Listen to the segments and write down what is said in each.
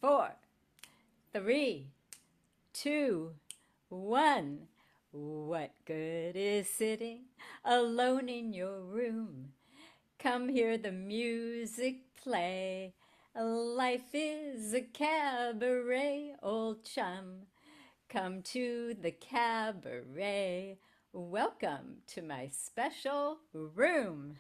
4, 3, 2, 1. What good is sitting alone in your room? Come hear the music play. Life is a cabaret, old chum. Come to the cabaret. Welcome to my special room.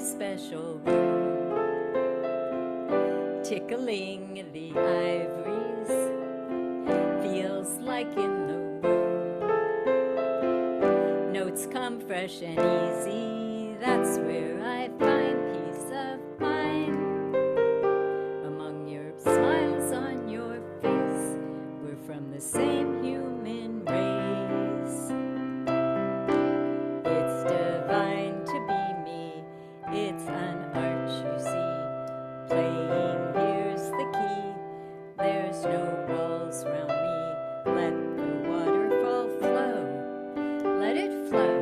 Special room, tickling the ivories, feels like in the room. Notes come fresh and easy, that's where I find peace of mind. Among your smiles on your face, we're from the same human race. It's divine to be me. It's an art, you see. Playing, here's the key. There's no walls round me. Let the waterfall flow. Let it flow.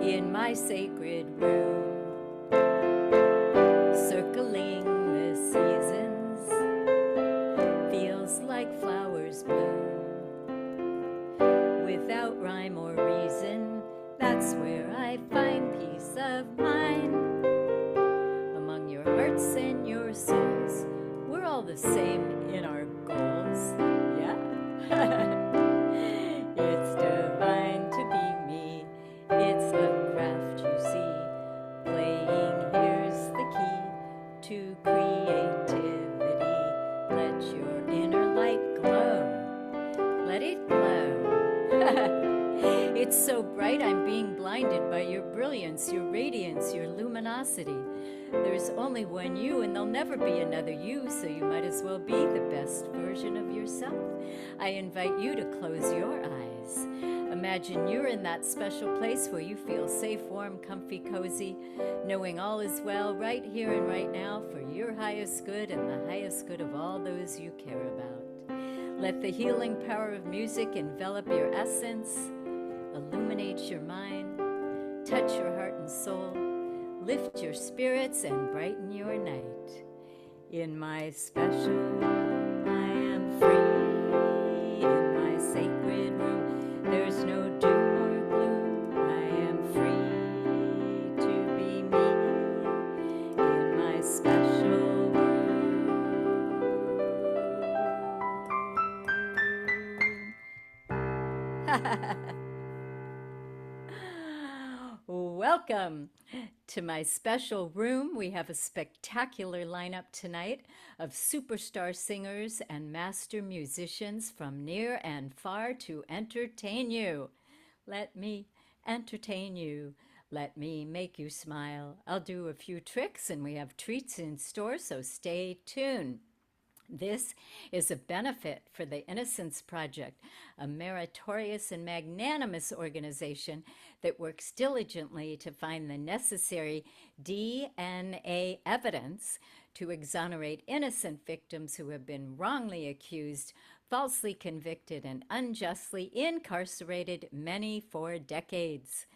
In my sacred room, circling the seasons, feels like flowers bloom. Without rhyme or reason, that's where I find peace of mind. Among your hearts and your souls, we're all the same in our goals. Yeah. It's divine to be me. It's a craft, you see. Playing, here's the key to creativity. Let your inner light glow. Let it glow. It's so bright I'm being blinded by your brilliance, your radiance, your luminosity. There's only one you and there'll never be another you, so you might as well be the best version of yourself. I invite you to close your eyes. Imagine you're in that special place where you feel safe, warm, comfy, cozy, knowing all is well right here and right now for your highest good and the highest good of all those you care about. Let the healing power of music envelop your essence, illuminate your mind, touch your heart and soul, lift your spirits and brighten your night. In my special room, I am free. In my sacred room, there's no doom or gloom. I am free to be me. In my special Welcome to my special room. We have a spectacular lineup tonight of superstar singers and master musicians from near and far to entertain you. Let me entertain you. Let me make you smile. I'll do a few tricks and we have treats in store, so stay tuned. This is a benefit for the Innocence Project, a meritorious and magnanimous organization that works diligently to find the necessary DNA evidence to exonerate innocent victims who have been wrongly accused, falsely convicted, and unjustly incarcerated, many for decades.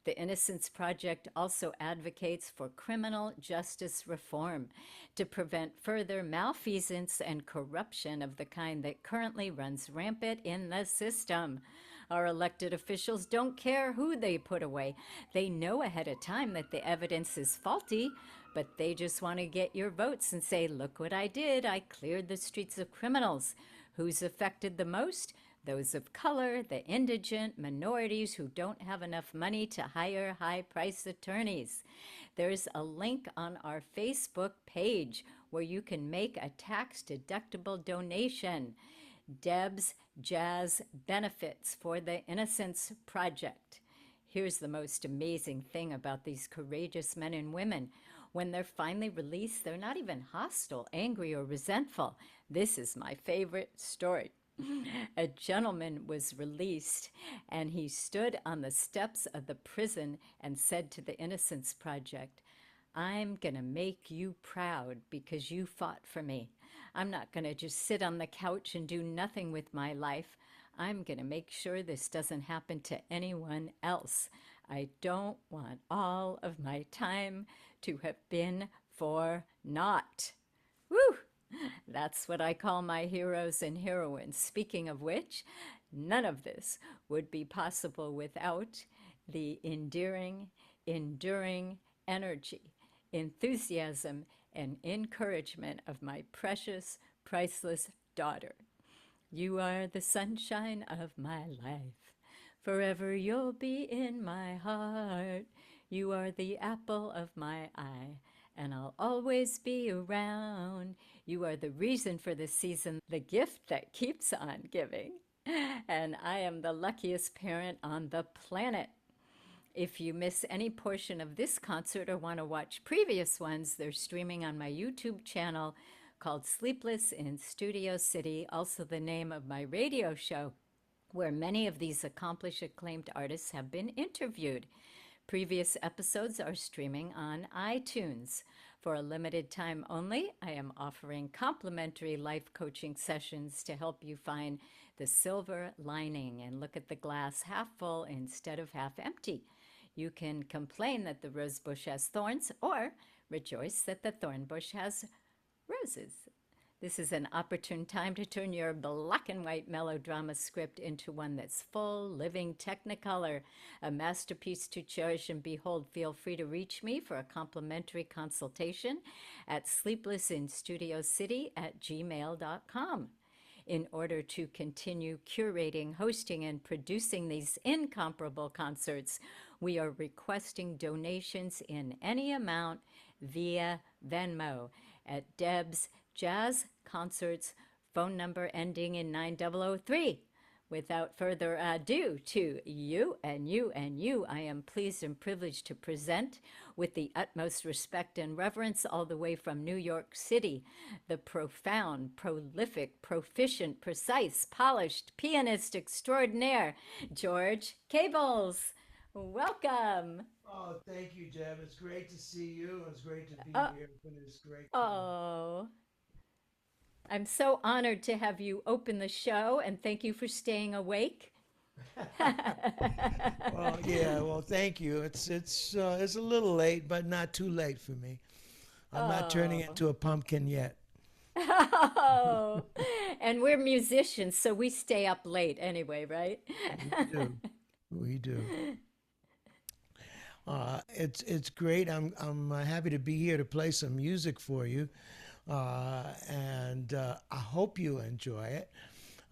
The Innocence Project also advocates for criminal justice reform to prevent further malfeasance and corruption of the kind that currently runs rampant in the system. Our elected officials don't care who they put away. They know ahead of time that the evidence is faulty, but they just want to get your votes and say, look what I did. I cleared the streets of criminals. Who's affected the most? Those of color, the indigent, minorities who don't have enough money to hire high-priced attorneys. There's a link on our Facebook page where you can make a tax-deductible donation. Debs Jazz Benefits for the Innocence Project. Here's the most amazing thing about these courageous men and women. When they're finally released, they're not even hostile, angry, or resentful. This is my favorite story. A gentleman was released, and he stood on the steps of the prison and said to the Innocence Project, "I'm going to make you proud because you fought for me. I'm not going to just sit on the couch and do nothing with my life. I'm going to make sure this doesn't happen to anyone else. I don't want all of my time to have been for naught." Woo! That's what I call my heroes and heroines. Speaking of which, none of this would be possible without the endearing, enduring energy, enthusiasm, and encouragement of my precious, priceless daughter. You are the sunshine of my life. Forever you'll be in my heart. You are the apple of my eye, and I'll always be around. You are the reason for the season, the gift that keeps on giving. And I am the luckiest parent on the planet. If you miss any portion of this concert or want to watch previous ones, they're streaming on my YouTube channel called Sleepless in Studio City, also the name of my radio show, where many of these accomplished, acclaimed artists have been interviewed. Previous episodes are streaming on iTunes. For a limited time only, I am offering complimentary life coaching sessions to help you find the silver lining and look at the glass half full instead of half empty. You can complain that the rose bush has thorns, or rejoice that the thorn bush has roses. This is an opportune time to turn your black and white melodrama script into one that's full, living Technicolor, a masterpiece to cherish and behold. Feel free to reach me for a complimentary consultation at sleeplessinstudiocity@gmail.com. In order to continue curating, hosting, and producing these incomparable concerts, we are requesting donations in any amount via Venmo at Debs Jazz Concerts, phone number ending in 9003. Without further ado, to you and you and you, I am pleased and privileged to present, with the utmost respect and reverence, all the way from New York City, the profound, prolific, proficient, precise, polished pianist extraordinaire, George Cables. Welcome. Oh, thank you, Deb. It's great to see you. It's great to be here for this great. Oh, I'm so honored to have you open the show, and thank you for staying awake. Well, yeah. Well, thank you. It's a little late, but not too late for me. I'm not turning into a pumpkin yet. Oh, and we're musicians, so we stay up late anyway, right? We do. We do. It's great. I'm happy to be here to play some music for you, and I hope you enjoy it.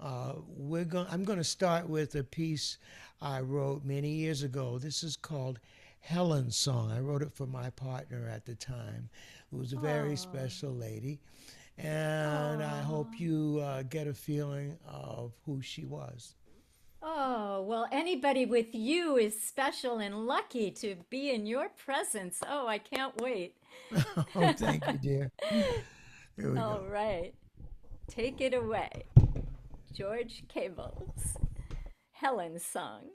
I'm going to start with a piece I wrote many years ago. This is called Helen's Song. I wrote it for my partner at the time, who was a very special lady, and I hope you get a feeling of who she was. Oh, well, anybody with you is special and lucky to be in your presence. Oh, I can't wait. Oh, thank you, dear. Here we All go. right. Take it away. George Cables, Helen's Song.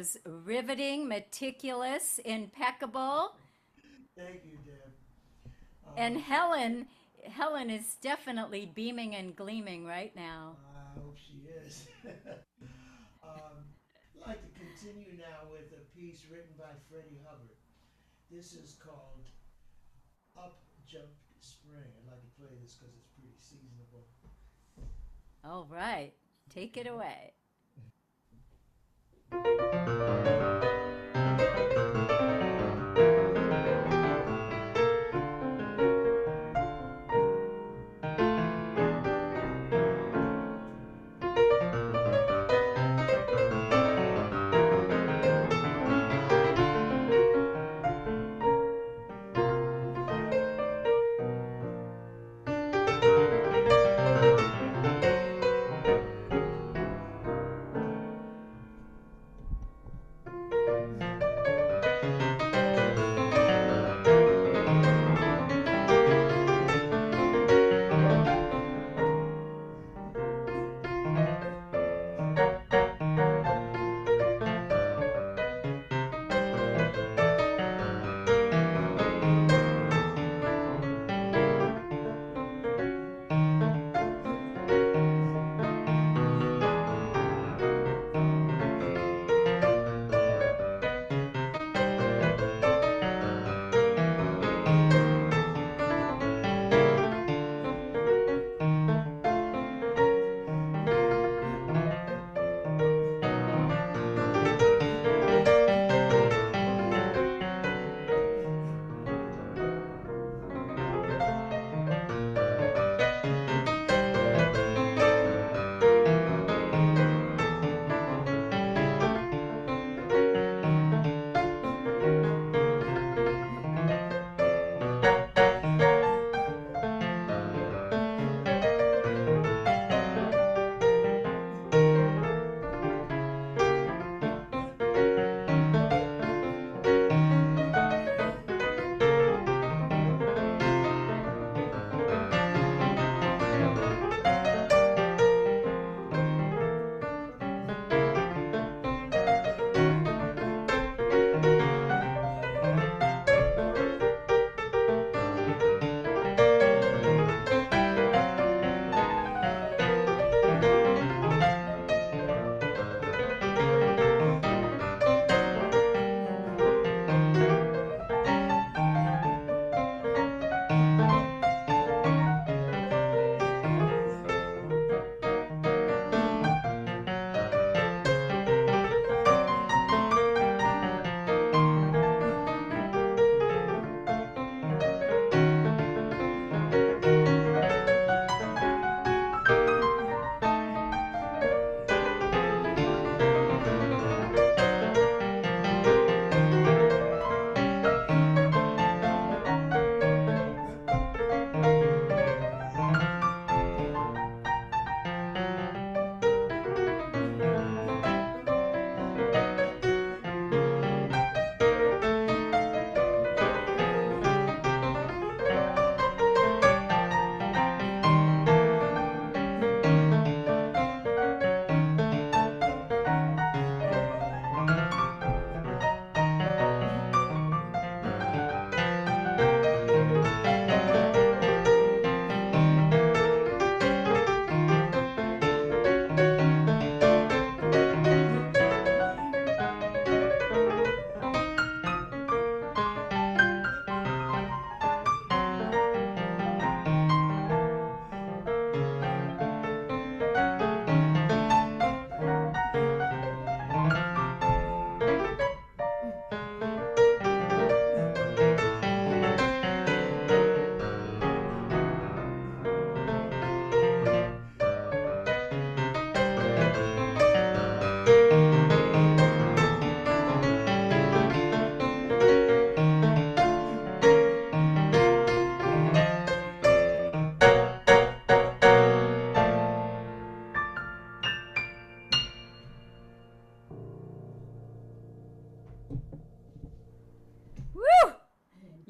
was riveting, meticulous, impeccable. Thank you, Deb. And Helen is definitely beaming and gleaming right now. I hope she is. I'd like to continue now with a piece written by Freddie Hubbard. This is called Up Jumped Spring. I'd like to play this because it's pretty seasonable. All right, take it away.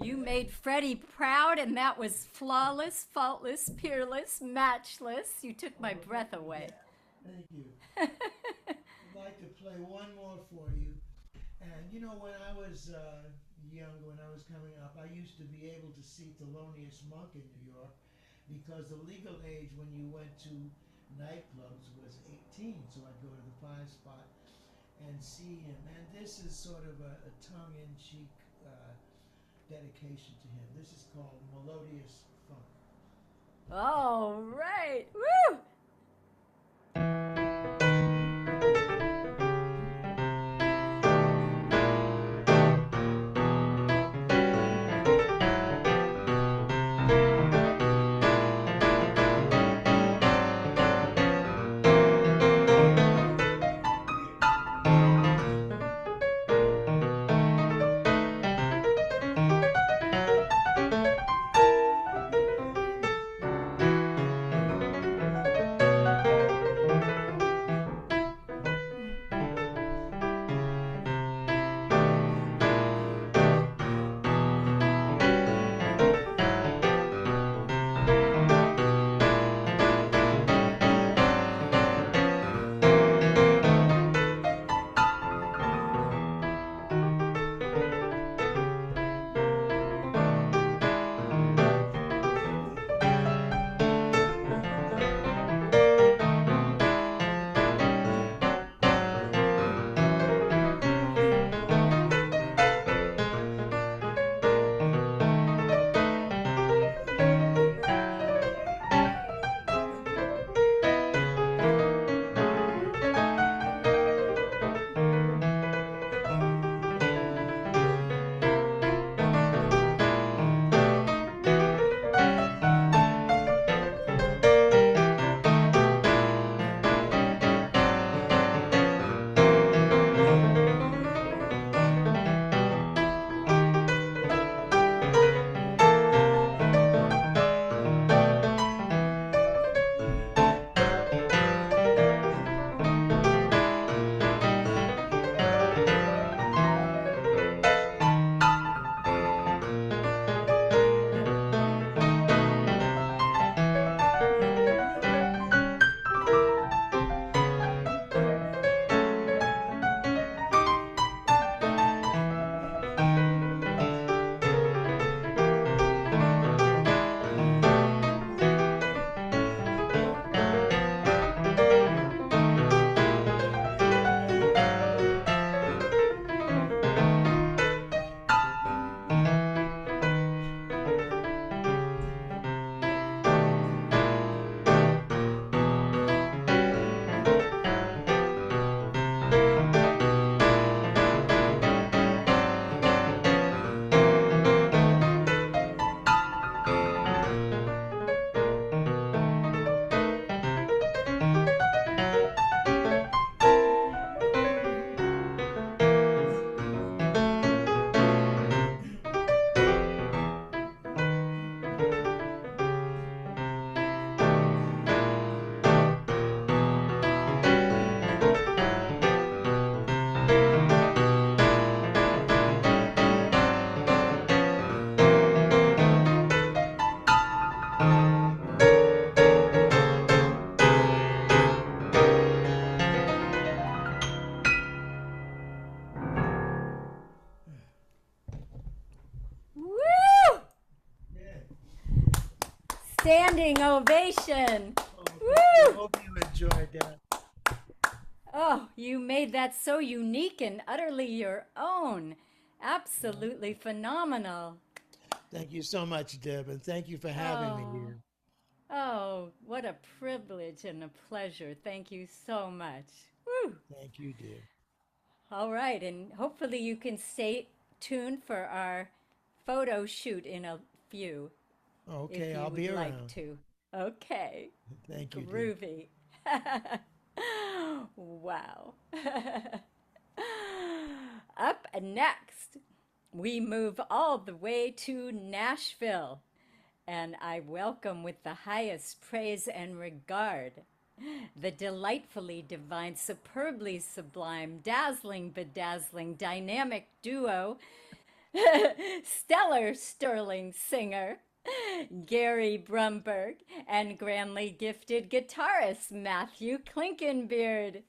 You made Freddie proud, and that was flawless, faultless, peerless, matchless. You took my breath away. Yeah, thank you. I'd like to play one more for you. And you know, when I was young, when I was coming up, I used to be able to see Thelonious Monk in New York because the legal age when you went to nightclubs was 18. So I'd go to the 5 Spot and see him. And this is sort of a tongue-in-cheek dedication to him. This is called Melodious Funk. All right. Woo! Standing ovation. I hope you enjoyed that. Oh, you made that so unique and utterly your own. Absolutely phenomenal. Thank you so much, Deb, and thank you for having me here. Oh, what a privilege and a pleasure. Thank you so much. Woo. Thank you, dear. All right, and hopefully you can stay tuned for our photo shoot in a few. Okay, I'll be would around. Like to. Okay. Thank you, Groovy. Wow. Up next, we move all the way to Nashville, and I welcome with the highest praise and regard the delightfully divine, superbly sublime, dazzling, bedazzling, dynamic duo, stellar sterling singer, Gary Brumburgh, and grandly gifted guitarist Matthew Clinkenbeard.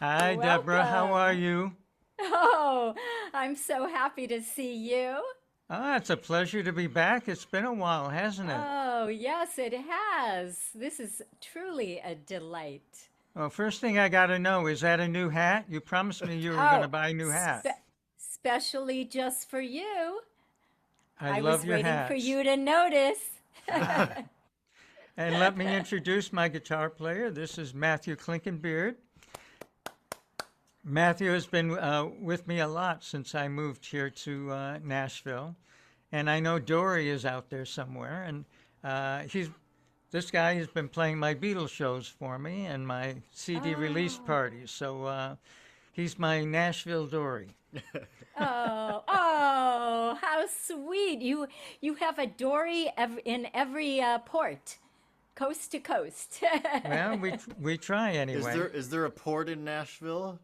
Hi, Deborah. How are you? Oh, I'm so happy to see you. Ah, it's a pleasure to be back. It's been a while, hasn't it? Oh, yes, it has. This is truly a delight. Well, first thing I got to know, is that a new hat? You promised me you were going to Oh, buy a new hat. specially just for you. I I love was your waiting for hats. you to notice. And let me introduce my guitar player. This is Matthew Clinkenbeard. Matthew has been with me a lot since I moved here to Nashville. And I know Dory is out there somewhere. And this guy has been playing my Beatles shows for me and my CD release Oh, parties. So he's my Nashville Dory. oh, how sweet. You have a dory in every port, coast to coast. Well, we try Is anyway. there a port in Nashville?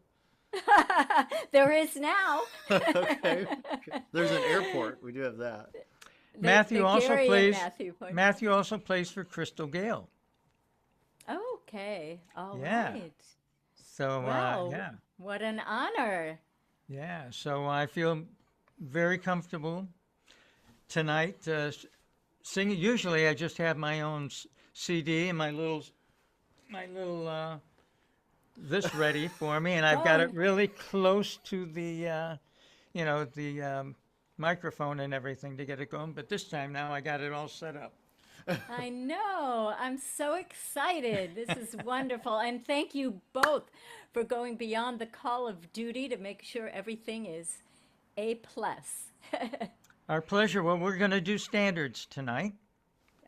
There is now. Okay. There's an airport. We do have that. The Gary and Matthew point. Matthew also plays for Crystal Gale. Okay, all Yeah. right. So Wow, yeah. what an honor. Yeah, so I feel very comfortable tonight singing. Usually, I just have my own CD and my little this ready for me, and I've got Oh, it really close to the microphone and everything to get it going. But this time now, I got it all set up. I know. I'm so excited. This is wonderful. And thank you both for going beyond the call of duty to make sure everything is A plus. Our pleasure. Well, we're going to do standards tonight,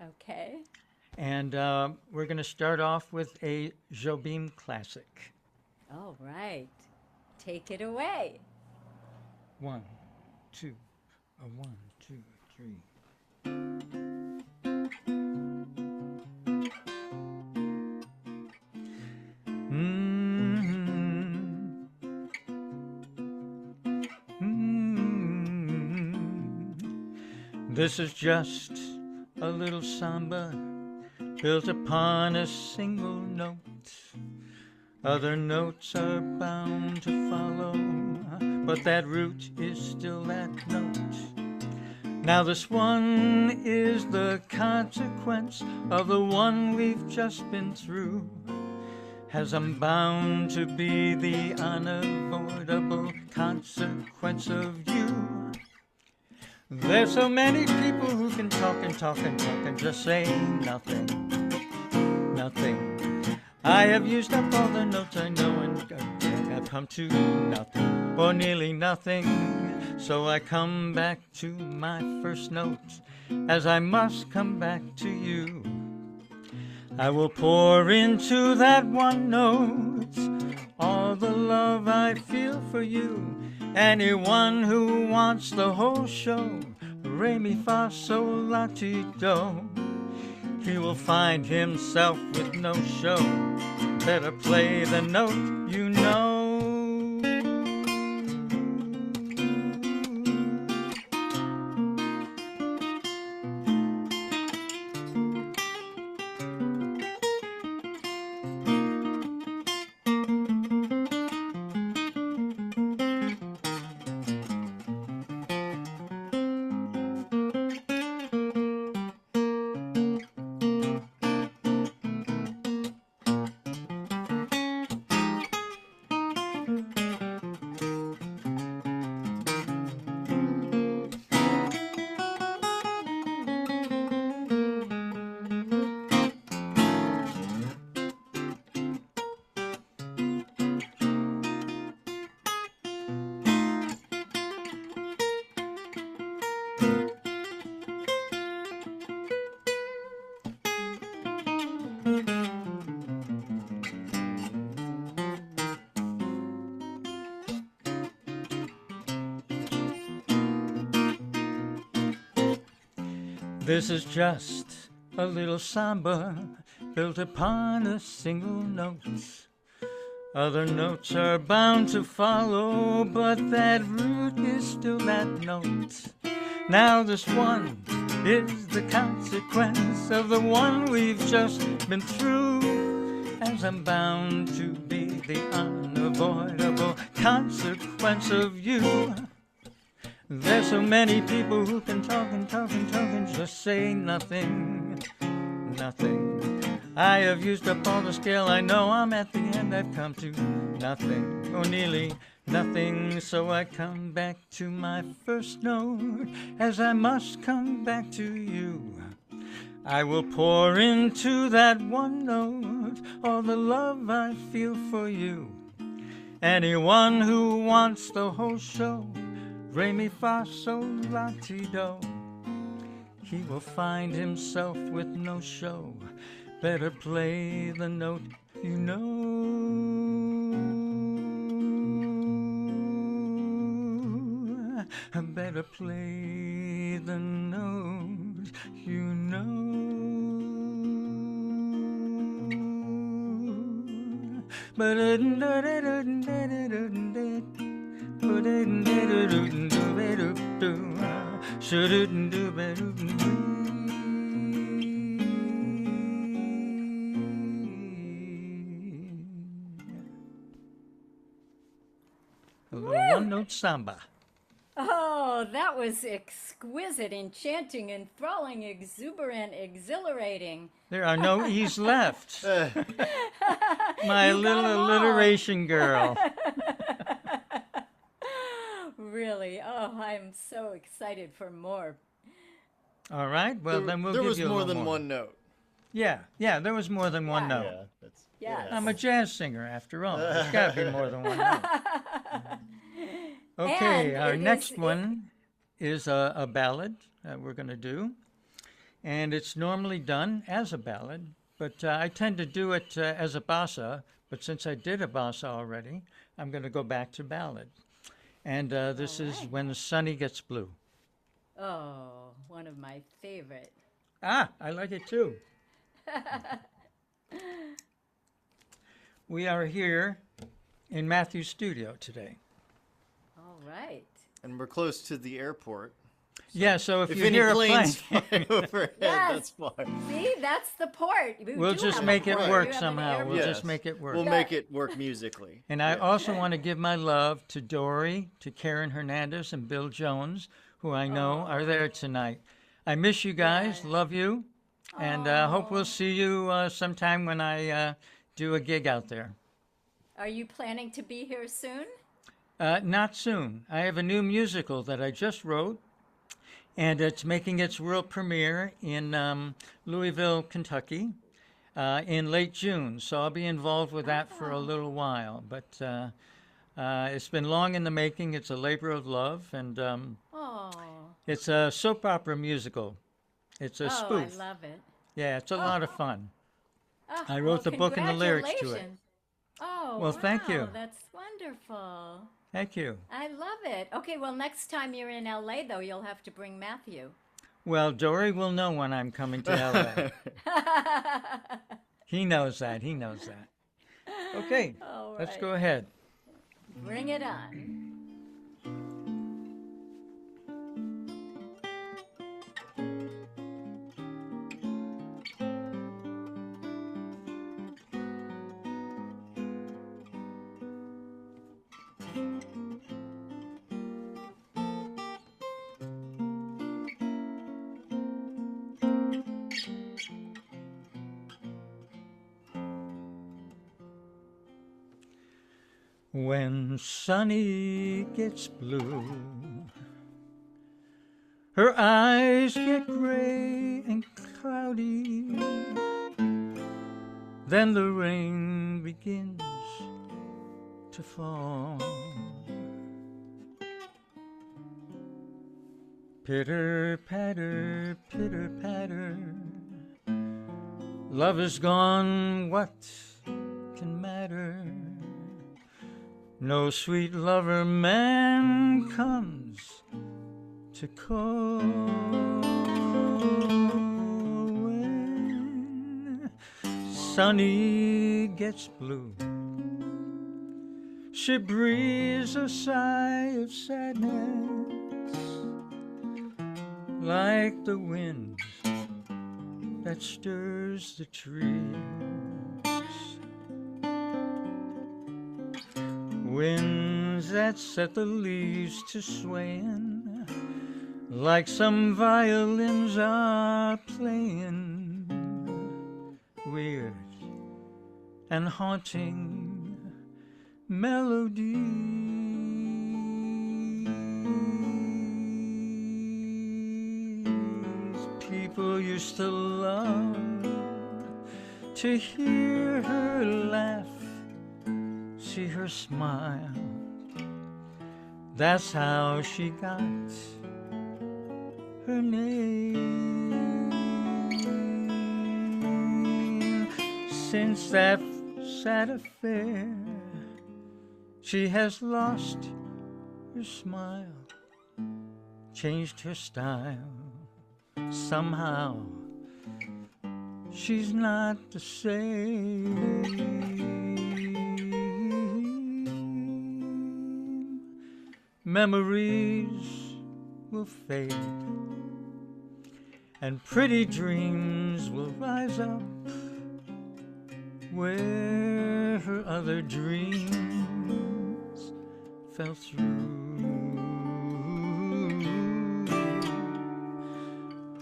Okay. and we're going to start off with a Jobim classic. All right. Take it away. 1, 2, a 1, 2, 3. Mm, This is just a little samba built upon a single note. Other notes are bound to follow, but that root is still that note. Now this one is the consequence of the one we've just been through, as I'm bound to be the unavoidable consequence of you. There's so many people who can talk and talk and talk and just say nothing, nothing. I have used up all the notes I know and I've come to nothing, or nearly nothing. So I come back to my first note, as I must come back to you. I will pour into that one note all the love I feel for you. Anyone who wants the whole show, re mi fa sol la ti do, he will find himself with no show. Better play the note you know. This is just a little samba built upon a single note. Other notes are bound to follow, but that root is still that note. Now this one is the consequence of the one we've just been through, as I'm bound to be the unavoidable consequence of you. There's so many people who can talk and talk and talk and just say nothing, nothing. I have used up all the scale, I know I'm at the end, I've come to nothing, or nearly nothing. So I come back to my first note, as I must come back to you. I will pour into that one note all the love I feel for you. Anyone who wants the whole show, re mi fa sol la ti do, he will find himself with no show. Better play the note you know. Better play the note you know. A little one-note samba. Oh, that was exquisite, enchanting, enthralling, exuberant, exhilarating. There are no E's left. My You little got 'em all. alliteration girl. Really? Oh, I'm so excited for more. All right, well, then we'll there give was you a more little than more. one note. Yeah, there was more than one Yeah. note. Yeah, that's, Yes. I'm a jazz singer, after all. There's got to be more than one note. Okay, And our it next is- one is a ballad that we're going to do. And it's normally done as a ballad, but I tend to do it as a bossa. But since I did a bossa already, I'm going to go back to ballad. And this is When the Sunny Gets Blue. Oh, one of my favorite. Ah, I like it too. We are here in Matthew's studio today. All right. and we're close to the airport. Yeah, so if you any hear a planes plane, fly overhead, Yes. that's fine. See, that's the port. we'll do just have a make it port. work You have an somehow. airport. We'll Yes. just make it work. We'll Yeah. make it work musically. And I also want to give my love to Dory, to Karen Hernandez, and Bill Jones, who I know are there tonight. I miss you guys, Yes. love you, and hope we'll see you sometime when I do a gig out there. Are you planning to be here soon? Not soon. I have a new musical that I just wrote, and it's making its world premiere in Louisville, Kentucky, in late June. So I'll be involved with that for a little while. But it's been long in the making. It's a labor of love, and Oh, it's a soap opera musical. It's a spoof. I love it. Yeah, it's a lot of fun. Oh, I wrote the book and the lyrics to it. congratulations. Oh, Well, thank you. wow, That's wonderful. Thank you. I love it. Okay, well, next time you're in LA, though, you'll have to bring Matthew. Well, Dory will know when I'm coming to LA. He knows that. He knows that. Okay, All let's right. go ahead. Bring it on. When Sunny gets blue, her eyes get gray and cloudy, then the rain begins to fall. Pitter patter, pitter patter, love is gone, what can matter? No sweet lover man comes to call. When Sunny gets blue, she breathes a sigh of sadness, like the wind that stirs the trees. winds that set the leaves to swaying, like some violins are playing, weird and haunting melodies. People used to love to hear her laugh, see her smile. That's how she got her name. Since that sad affair, she has lost her smile, changed her style. Somehow she's not the same. Memories will fade, and pretty dreams will rise up where her other dreams fell through.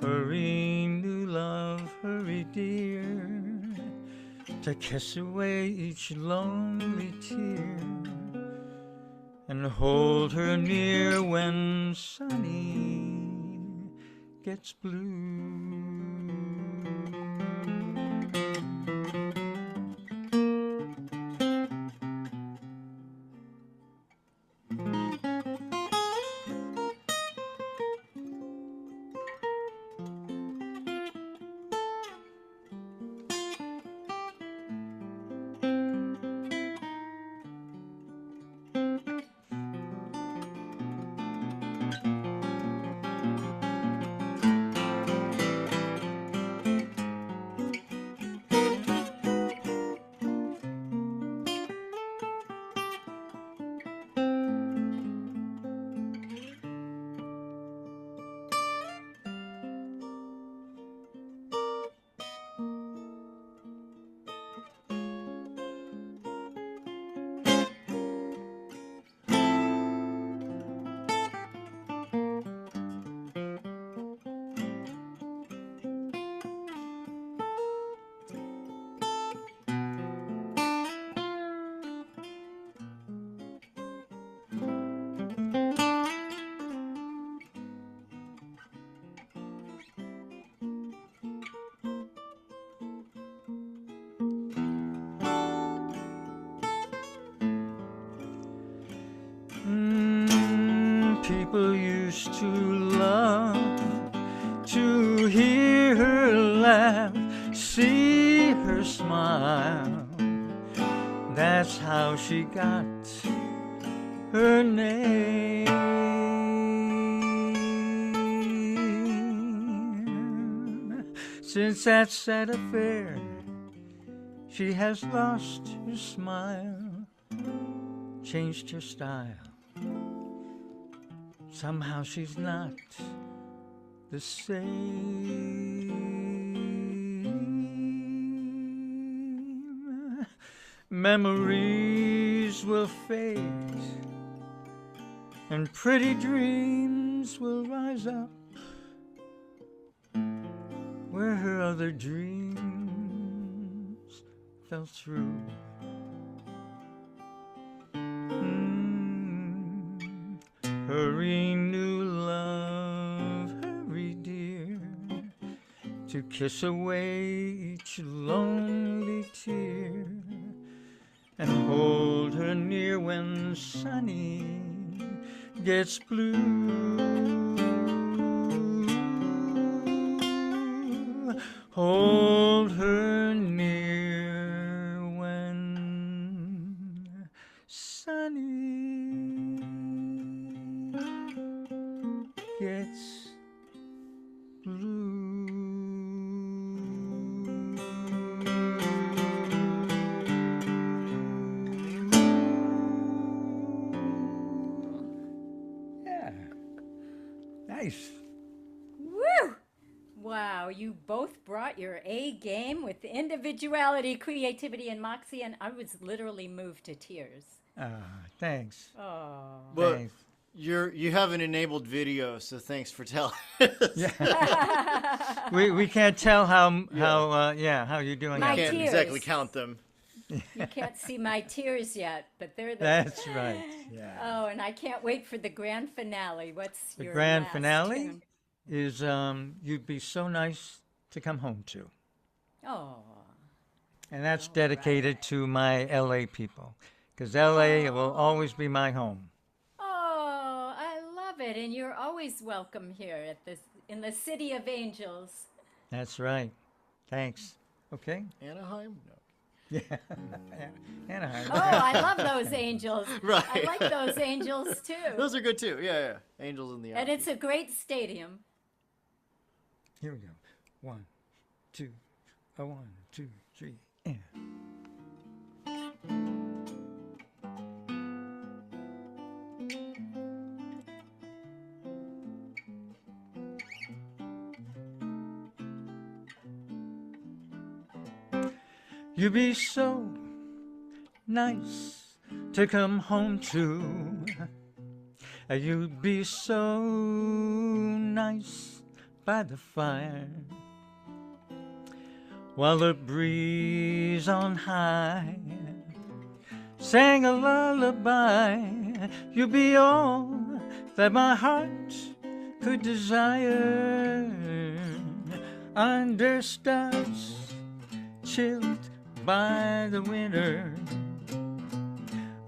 Hurry, new love, hurry, dear, to kiss away each lonely tear, and hold her near when sunny gets blue. People used to love to hear her laugh, see her smile. That's how she got her name. Since that sad affair, she has lost her smile, changed her style. Somehow she's not the same. Memories will fade, and pretty dreams will rise up where her other dreams fell through. Hurry, new love, hurry, dear, to kiss away each lonely tear, and hold her near when sunny gets blue. Hold her near when sunny gets blue. Yeah. Nice. Woo! Wow, you both brought your A game with individuality, creativity, and moxie, and I was literally moved to tears. Thanks. Oh. But Thanks. you have an enabled video, so thanks for telling. We can't tell how you're doing. My I can't tears. exactly count them. You can't see my tears yet, but they're there. That's right. Yeah. Oh, and I can't wait for the grand finale. What's The your grand last finale tune? is You'd Be So Nice to Come Home To. Oh. And that's dedicated to my LA people, because LA will always be my home. Oh, I love it. And you're always welcome here at in the City of Angels. That's right. Thanks. Okay. Anaheim? No. Yeah. Anaheim. Oh, I love those angels. Right. I like those angels too. Those are good too. Yeah. Angels in the And it's a great stadium. Here we go. 1, 2, 1, 2, 3, and. You'd be so nice to come home to. You'd be so nice by the fire, while the breeze on high sang a lullaby. You'd be all that my heart could desire, under stars chilled by the winter,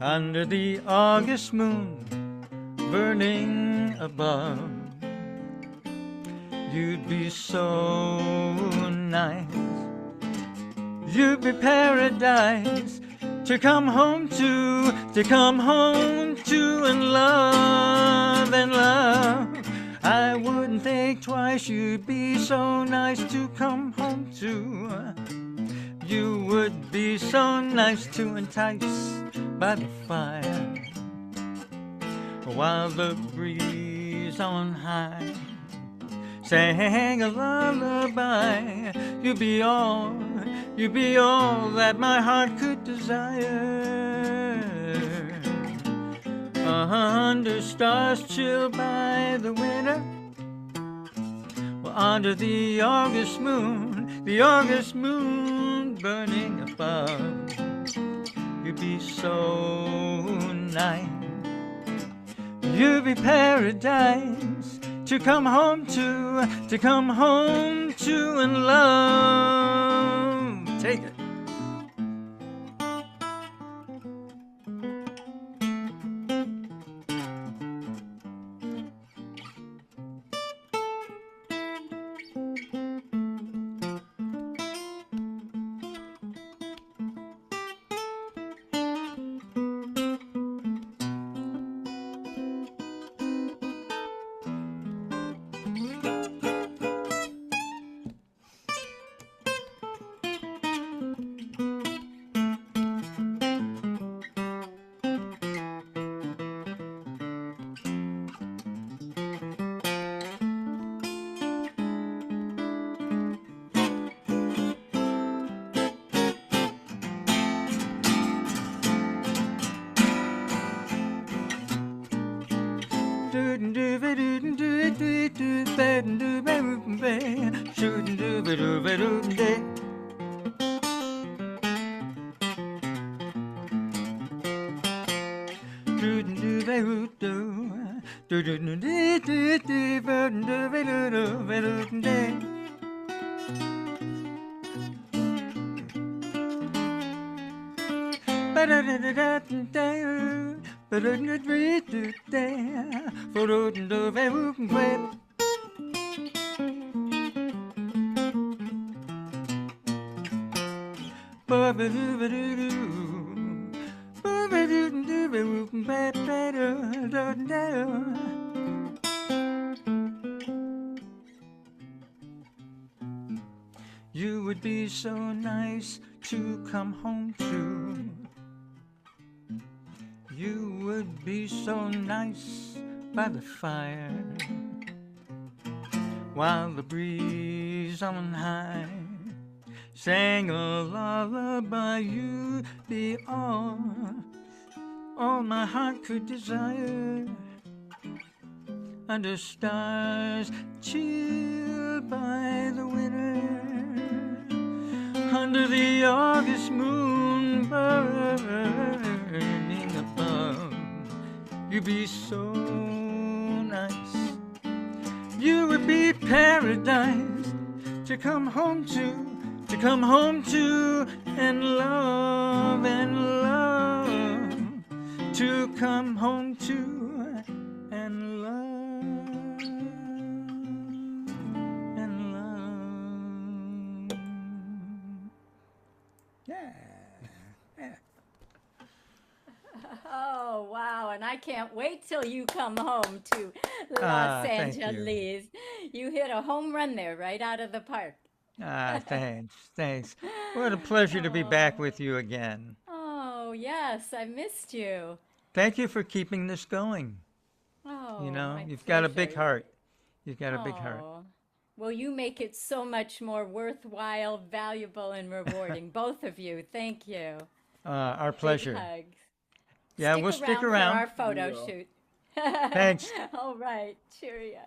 under the August moon burning above. You'd be so nice, you'd be paradise to come home to and love and love. I wouldn't think twice, you'd be so nice to come home to. You would be so nice to entice by the fire, while the breeze on high sang a lullaby. You'd be all that my heart could desire, under stars chilled by the winter, under the August moon burning above. You'd be so nice, you'd be paradise to come home to and love. Take it. You would be so nice to come home to. You would be so nice by the fire, while the breeze on high sang a lullaby. You'd be all all my heart could desire. Under stars chilled by the winter, under the August moon burning above, you'd be so nice. You would be paradise to come home to, and love, to come home to, and love, and love. Yeah. Oh, wow. And I can't wait till you come home to Los Thank you. Angeles. You hit a home run there right out of the park. Thanks. What a pleasure to be back with you again. Oh, yes. I missed you. Thank you for keeping this going. Oh, You know, my you've got a big pleasure. heart. You've got a big heart. Oh. Well, you make it so much more worthwhile, valuable, and rewarding. Both of you. Thank you. Our Big pleasure. hugs. Yeah, we'll stick around. for our photo will. shoot. Thanks. All right. Cheerio.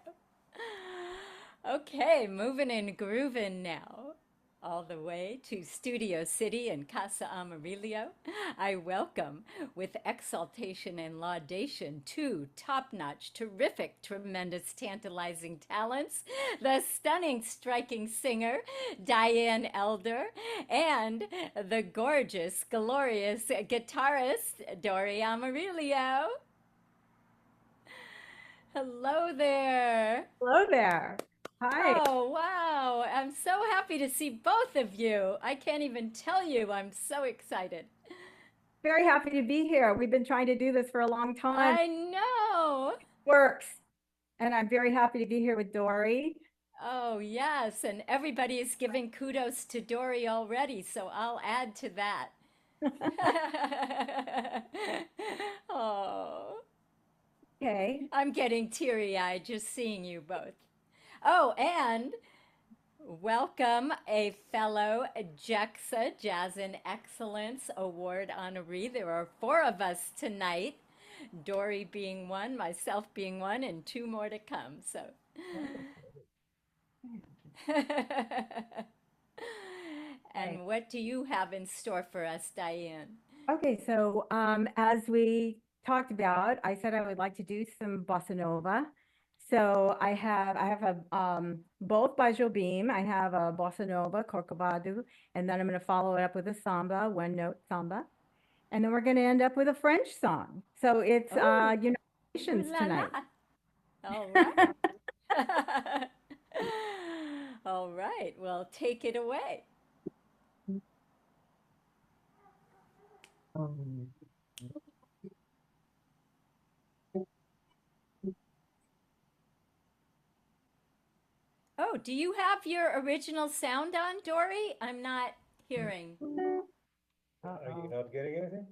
Okay, moving and grooving now. All the way to Studio City in Casa Amarillo, I welcome with exaltation and laudation two top-notch, terrific, tremendous, tantalizing talents, the stunning, striking singer, Diane Elder, and the gorgeous, glorious guitarist, Dory Amarillo. Hello there. Hello there. Hi. Oh, wow. I'm so happy to see both of you. I can't even tell you. I'm so excited. Very happy to be here. We've been trying to do this for a long time. I know. Works. And I'm very happy to be here with Dory. Oh, yes. And everybody is giving kudos to Dory already, so I'll add to that. Oh, Okay. I'm getting teary-eyed just seeing you both. Oh, and welcome a fellow JEXA Jazz and Excellence Award honoree. There are 4 of us tonight, Dory being one, myself being one, and 2 more to come. So, and what do you have in store for us, Diane? Okay, so as we talked about, I said I would like to do some bossa nova. So I have a both by Jobim. I have a bossa nova, Corcovado, and then I'm going to follow it up with a samba, one note samba, and then we're going to end up with a French song. So it's Oh, United Nations ooh la tonight. la. All right. All right. Well, take it away. Oh, do you have your original sound on, Dory? I'm not hearing. Are you not getting anything?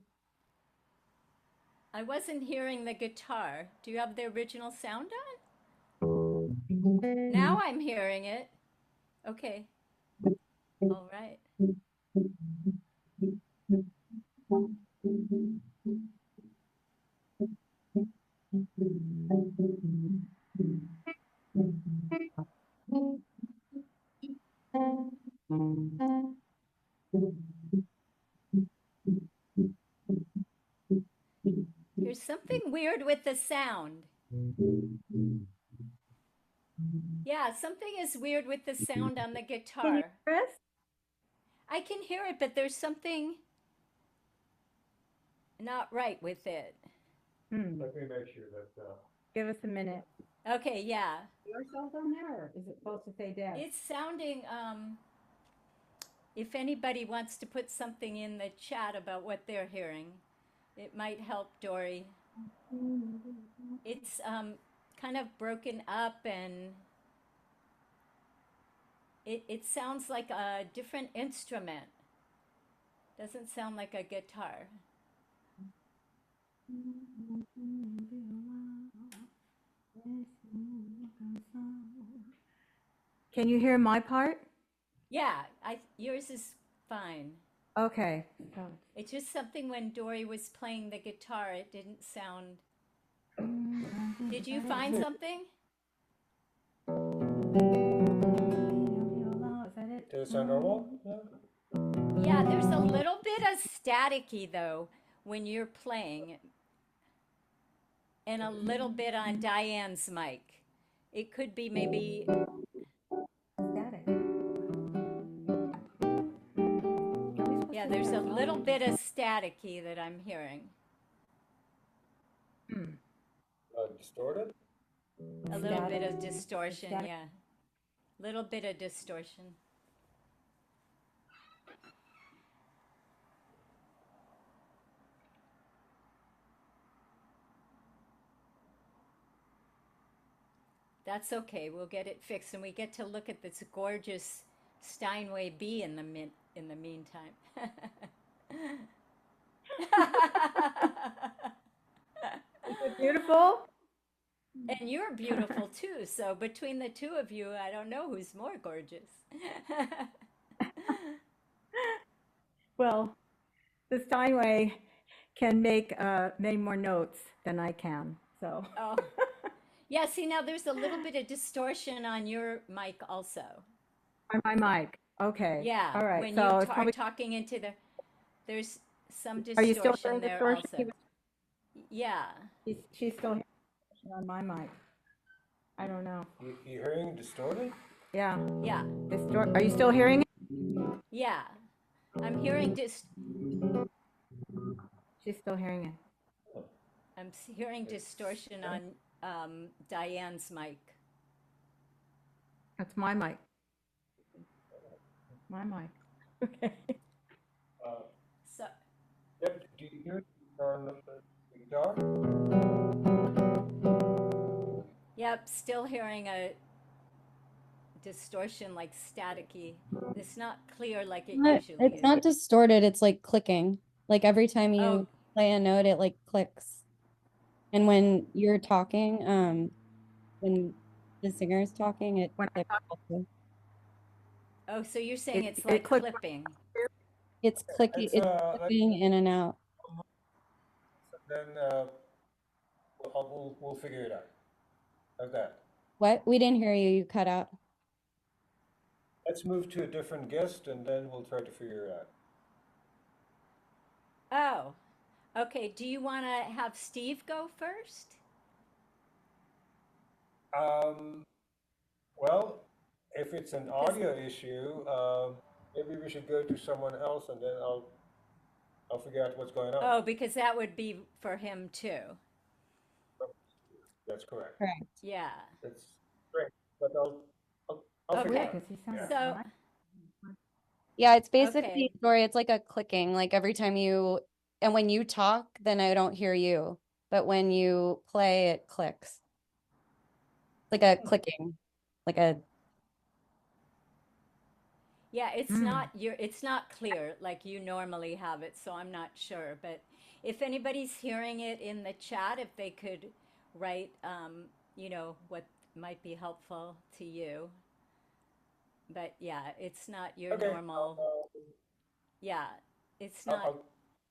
I wasn't hearing the guitar. Do you have the original sound on? Now I'm hearing it. Okay. All right. There's something weird with the sound. Yeah, something is weird with the sound on the Can you guitar. hear us? I can hear it, but there's something not right with it. Let me make sure that, Give us a minute. Okay, yeah. Yourself on there, or is it supposed to say Debs? It's sounding, if anybody wants to put something in the chat about what they're hearing, it might help, Dory. It's kind of broken up and it sounds like a different instrument. Doesn't sound like a guitar. Can you hear my part? Yeah, yours is fine. Okay. It's just something when Dory was playing the guitar, it didn't sound. Did you find something? Is that it? Does it sound normal? No? Yeah, there's a little bit of staticky though when you're playing, and a little bit on Diane's mic. It could be maybe. Static. Yeah, there's a little bit of staticky that I'm hearing. Distorted? A little bit of Static. distortion, Static. yeah. Little bit of distortion. That's okay. We'll get it fixed, and we get to look at this gorgeous Steinway B in the meantime. Is it beautiful? And you're beautiful too. So between the two of you, I don't know who's more gorgeous. Well, the Steinway can make many more notes than I can. So. Oh, yeah. See, now there's a little bit of distortion on your mic also. On my mic. Okay. Yeah. All right. When So you it's are probably, talking into the, there's some are you still distortion hearing there distortion? also. Yeah. She's still hearing distortion on my mic. I don't know. You hearing distorted? Yeah. Yeah. Are you still hearing it? Yeah. I'm hearing She's still hearing it. hearing distortion on Diane's mic. That's my mic. My mic. Okay. So Yep. Do you hear it on the guitar? yep, still hearing a distortion like staticky. It's not clear like it usually It's is. not distorted, it's like clicking. Like every time you Oh. play a note, it like clicks. And when you're talking, when the singer is talking, it When I clicks also. Oh, so you're saying It- it's it like clicks- clipping. It's clicking, it's Like- clicking in and out. Then we'll figure it out. How's that? What? We didn't hear you, you cut out. Let's move to a different guest and then we'll try to figure it Oh, out. okay. Do you want to have Steve go first? Well, if it's an audio issue, maybe we should go to someone else and then I'll figure out what's going on. Oh, because that would be for him too. That's correct. Correct. Yeah. That's great. But I'll figure Okay. it out. Because he sounds So- like- Yeah, it's basically, Okay. Dory, it's like a clicking, like every time you, and when you talk, then I don't hear you. But when you play, it clicks. Like a clicking, like a, Yeah, it's Mm. it's not clear like you normally have it, so I'm not sure. But if anybody's hearing it in the chat, if they could write, what might be helpful to you. But yeah, it's not your Okay. normal. Yeah, it's I'll not.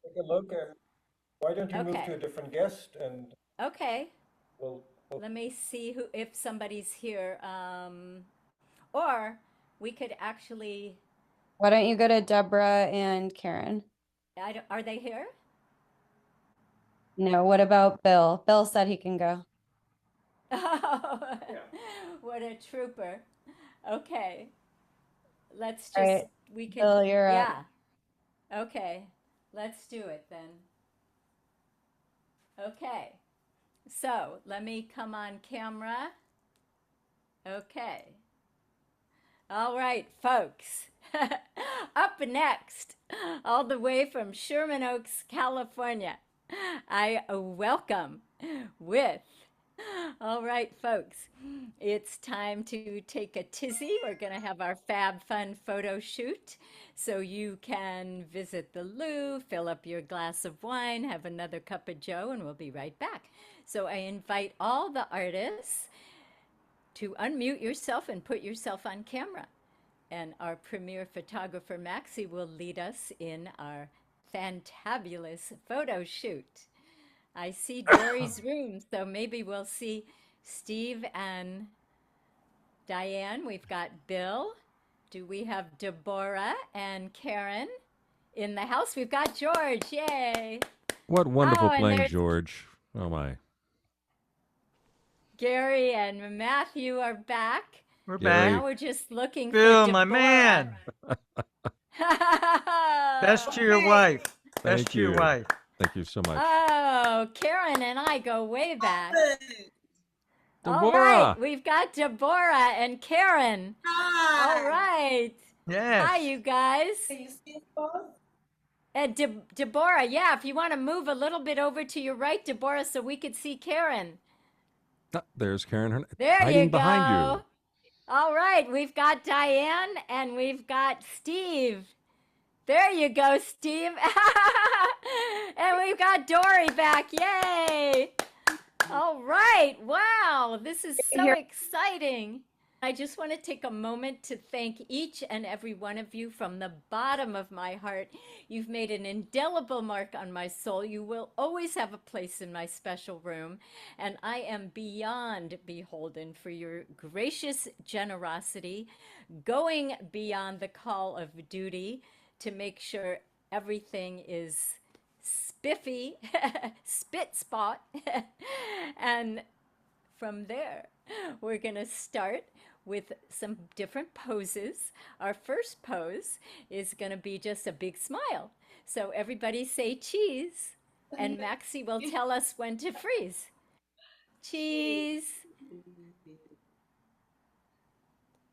take a look and why don't you move Okay. to a different guest and Okay, we'll let me see if somebody's here. Or we could actually, why don't you go to Deborah and Karen? are they here? No, what about Bill? Bill said he can go. Oh, what a trooper. Okay. Let's just, All right, we could, Bill, you're up. yeah. Okay, let's do it then. Okay, so let me come on camera. Okay. All right, folks. Up next, all the way from Sherman Oaks, California, I welcome with, all right, folks, it's time to take a tizzy. We're going to have our Fab Fun photo shoot. So you can visit the loo, fill up your glass of wine, have another cup of joe, and we'll be right back. So I invite all the artists to unmute yourself and put yourself on camera. And our premier photographer, Maxie, will lead us in our fantabulous photo shoot. I see Dory's room, so maybe we'll see Steve and Diane. We've got Bill. Do we have Deborah and Karen in the house? We've got George. Yay. What wonderful and playing, there's George. Oh, my. Gary and Matthew are back. We're Gary. Now back. we're just looking Bill, for my Deborah. man. Best to your wife. Best Thank to your you. wife. Thank you so much. Oh, Karen and I go way back. All Deborah. right, we've got Deborah and Karen. All right. Yes. Hi, you guys. Can you see us both? And Deborah, yeah, if you want to move a little bit over to your right, Deborah, so we could see Karen. Ah, there's Karen Hernandez There hiding you go. behind you. All right, we've got Diane and we've got Steve. There you go, Steve. And we've got Dory back. Yay. All right. Wow, this is so exciting. I just want to take a moment to thank each and every one of you from the bottom of my heart. You've made an indelible mark on my soul. You will always have a place in my special room, and I am beyond beholden for your gracious generosity, going beyond the call of duty to make sure everything is spiffy, spit spot. And from there, we're going to start with some different poses. Our first pose is going to be just a big smile. So everybody say cheese, and Maxie will tell us when to freeze. Cheese.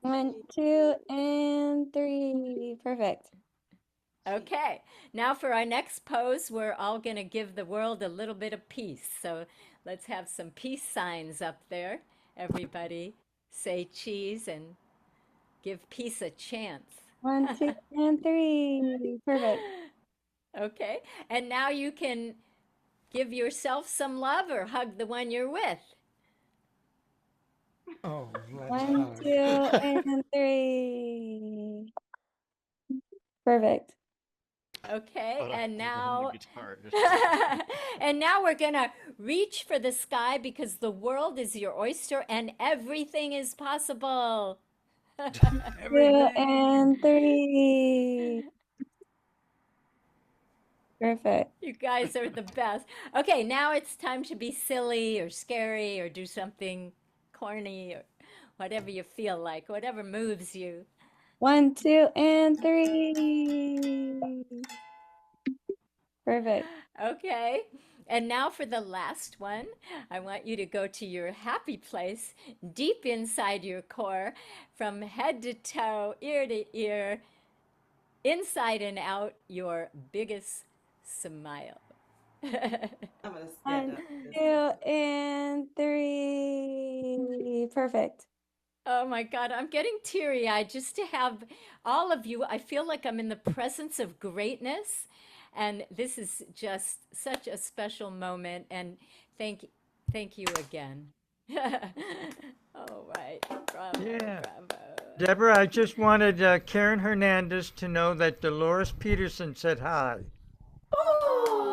1, 2, and 3. Perfect. Okay, now for our next pose, we're all going to give the world a little bit of peace. So let's have some peace signs up there. Everybody say cheese and give peace a chance. 1, 2, and 3. Perfect. Okay, and now you can give yourself some love or hug the one you're with. Oh, that's 1, hard. 2, and 3. Perfect. Okay, Hold on, and I'm now the guitar. and now we're gonna reach for the sky because the world is your oyster and everything is possible. 2 and 3. Perfect. You guys are the best. Okay, now it's time to be silly or scary or do something corny or whatever you feel like, whatever moves you. 1, 2, and 3. Perfect. Okay, and now for the last one, I want you to go to your happy place deep inside your core, from head to toe, ear to ear, inside and out, your biggest smile. I'm gonna stand 1, up. 2, and 3. Perfect. Oh my God, I'm getting teary-eyed just to have all of you. I feel like I'm in the presence of greatness, and this is just such a special moment, and thank you again. All right, bravo, Yeah. bravo. Deborah, I just wanted Karen Hernandez to know that Dolores Peterson said hi. Oh,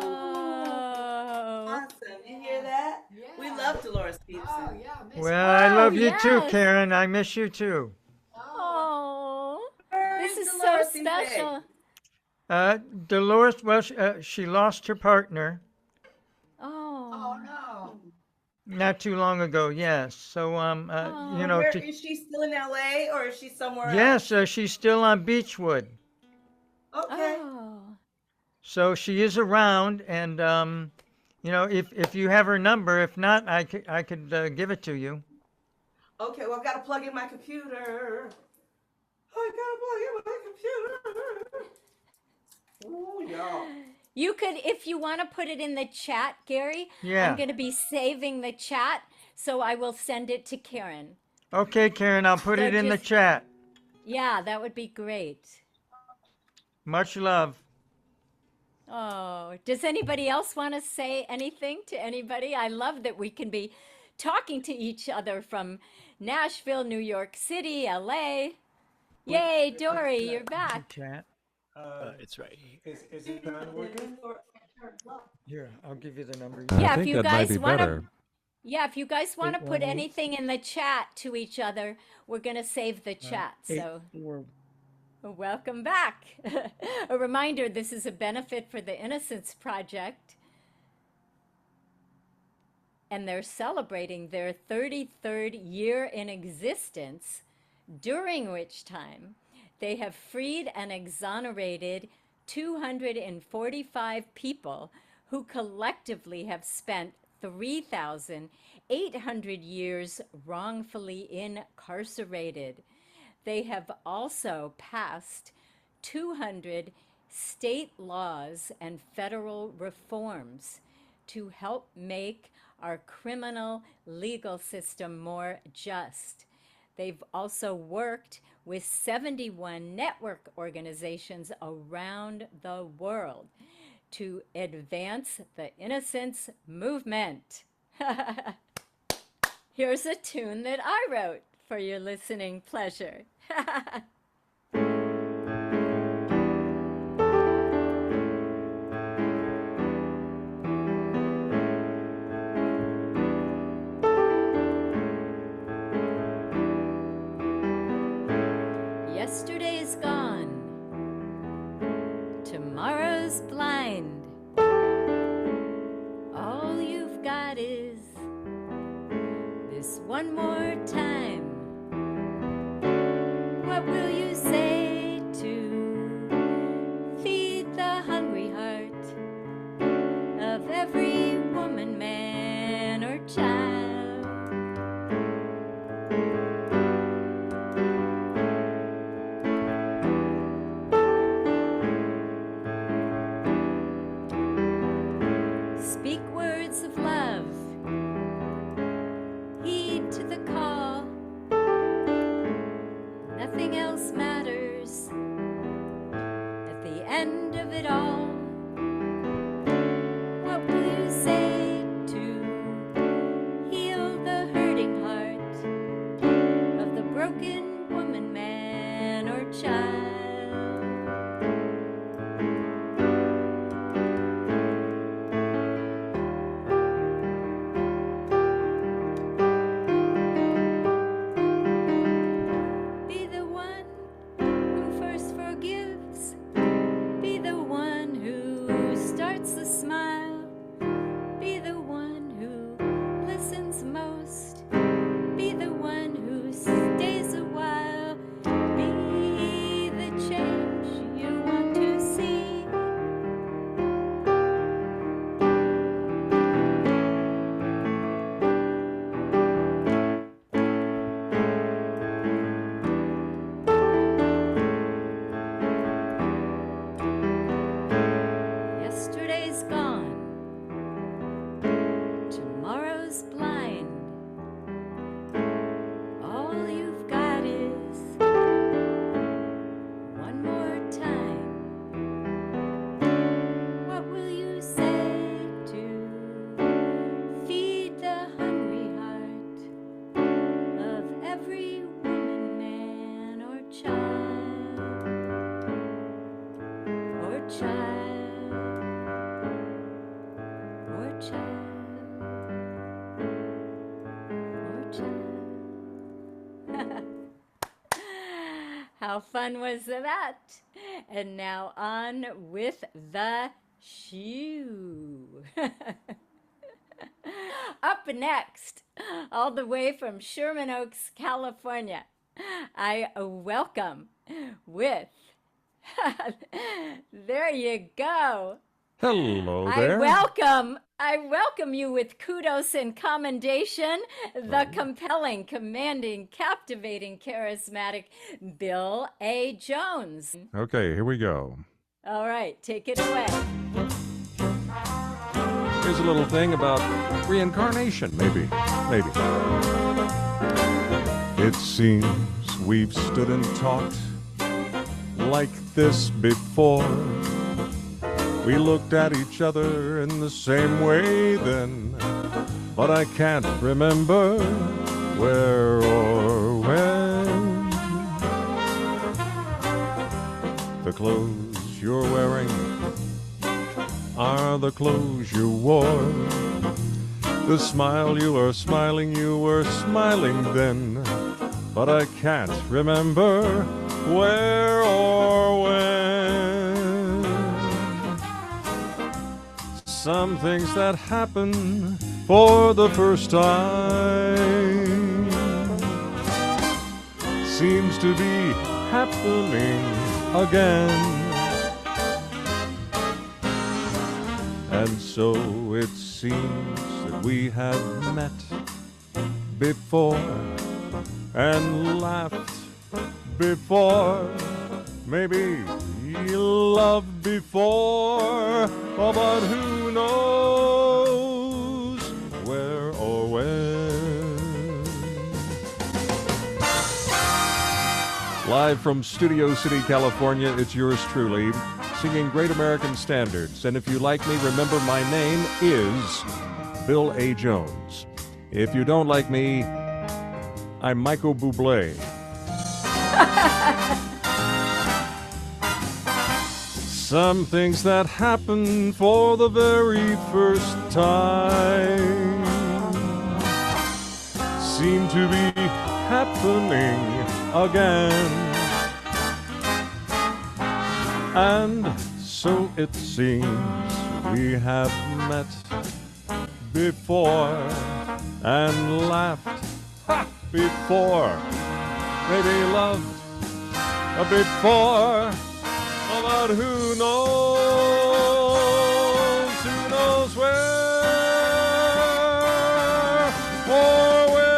Oh, awesome. You hear that? We love Dolores Peterson. Well, I love you too, yes. Karen. I miss you too. oh, Where this is so Dolores these days? special. Dolores, well, she lost her partner Oh, not too long ago. Yes, so you know, Where is she still in LA or is she somewhere yes, she's still on Beechwood, else? Okay. oh. so she is around, and you know, if you have her number, if not, I could give it to you. Okay, well, I've got to plug in my computer. I got to plug in my computer. Ooh, y'all. You could, if you want to put it in the chat, Gary. Yeah. I'm going to be saving the chat, so I will send it to Karen. Okay, Karen, I'll put So it in the just- chat. Yeah, that would be great. Much love. Oh, does anybody else want to say anything to anybody? I love that we can be talking to each other from Nashville, New York City, LA. Yay, Dory, you're back. Chat. It's right here. Is it not working? Here, I'll give you the number. Yeah, I if think you that might guys be want to, better. yeah, if you guys want to put 818. anything in the chat to each other, we're gonna save the chat. So 84. welcome back. A reminder: this is a benefit for the Innocence Project, and they're celebrating their 33rd year in existence, during which time they have freed and exonerated 245 people who collectively have spent 3,800 years wrongfully incarcerated. They have also passed 200 state laws and federal reforms to help make our criminal legal system more just. They've also worked with 71 network organizations around the world to advance the Innocence movement. Here's a tune that I wrote for your listening pleasure. Yesterday's gone, tomorrow's blind. All you've got is this one more time. What will you say to feed the hungry heart of every woman, man, or child? Speak words of love, heed to the call. Nothing else matters at the end of it all. What will you say to heal the hurting heart of the broken woman, man, or child? Be the one who first forgives. Be the one who starts the smile. Be the one who listens most. Be the one who stays a while. Be the change you want to see. Yesterday's gone, tomorrow's blind. All you've got is one more time. What will you say to feed the hungry heart of every woman, man, or child? Or child, or child, or child. How fun was that? And now on with the shoe. Up next, all the way from Sherman Oaks, California, I welcome with there you go. Hello there. I welcome you with kudos and commendation, the compelling, commanding, captivating, charismatic Bill A. Jones. Okay, here we go. All right, take it away. Here's a little thing about reincarnation, maybe. It seems we've stood and talked like this before. We looked at each other in the same way then, but I can't remember where or when. clothes you're wearing are the clothes you wore. The smile you are smiling, you were smiling then, but I can't remember where or when. Some things that happen for the first time seems to be happening again. And so it seems that we have met before and laughed before, maybe loved before, oh, but who knows where or when. Live from Studio City, California, it's yours truly, singing great American standards. And if you like me, remember my name is Bill A. Jones. If you don't like me, I'm Michael Bublé. Some things that happen for the very first time seem to be happening again. And so it seems we have met before and laughed before, maybe loved before, but who knows where or when.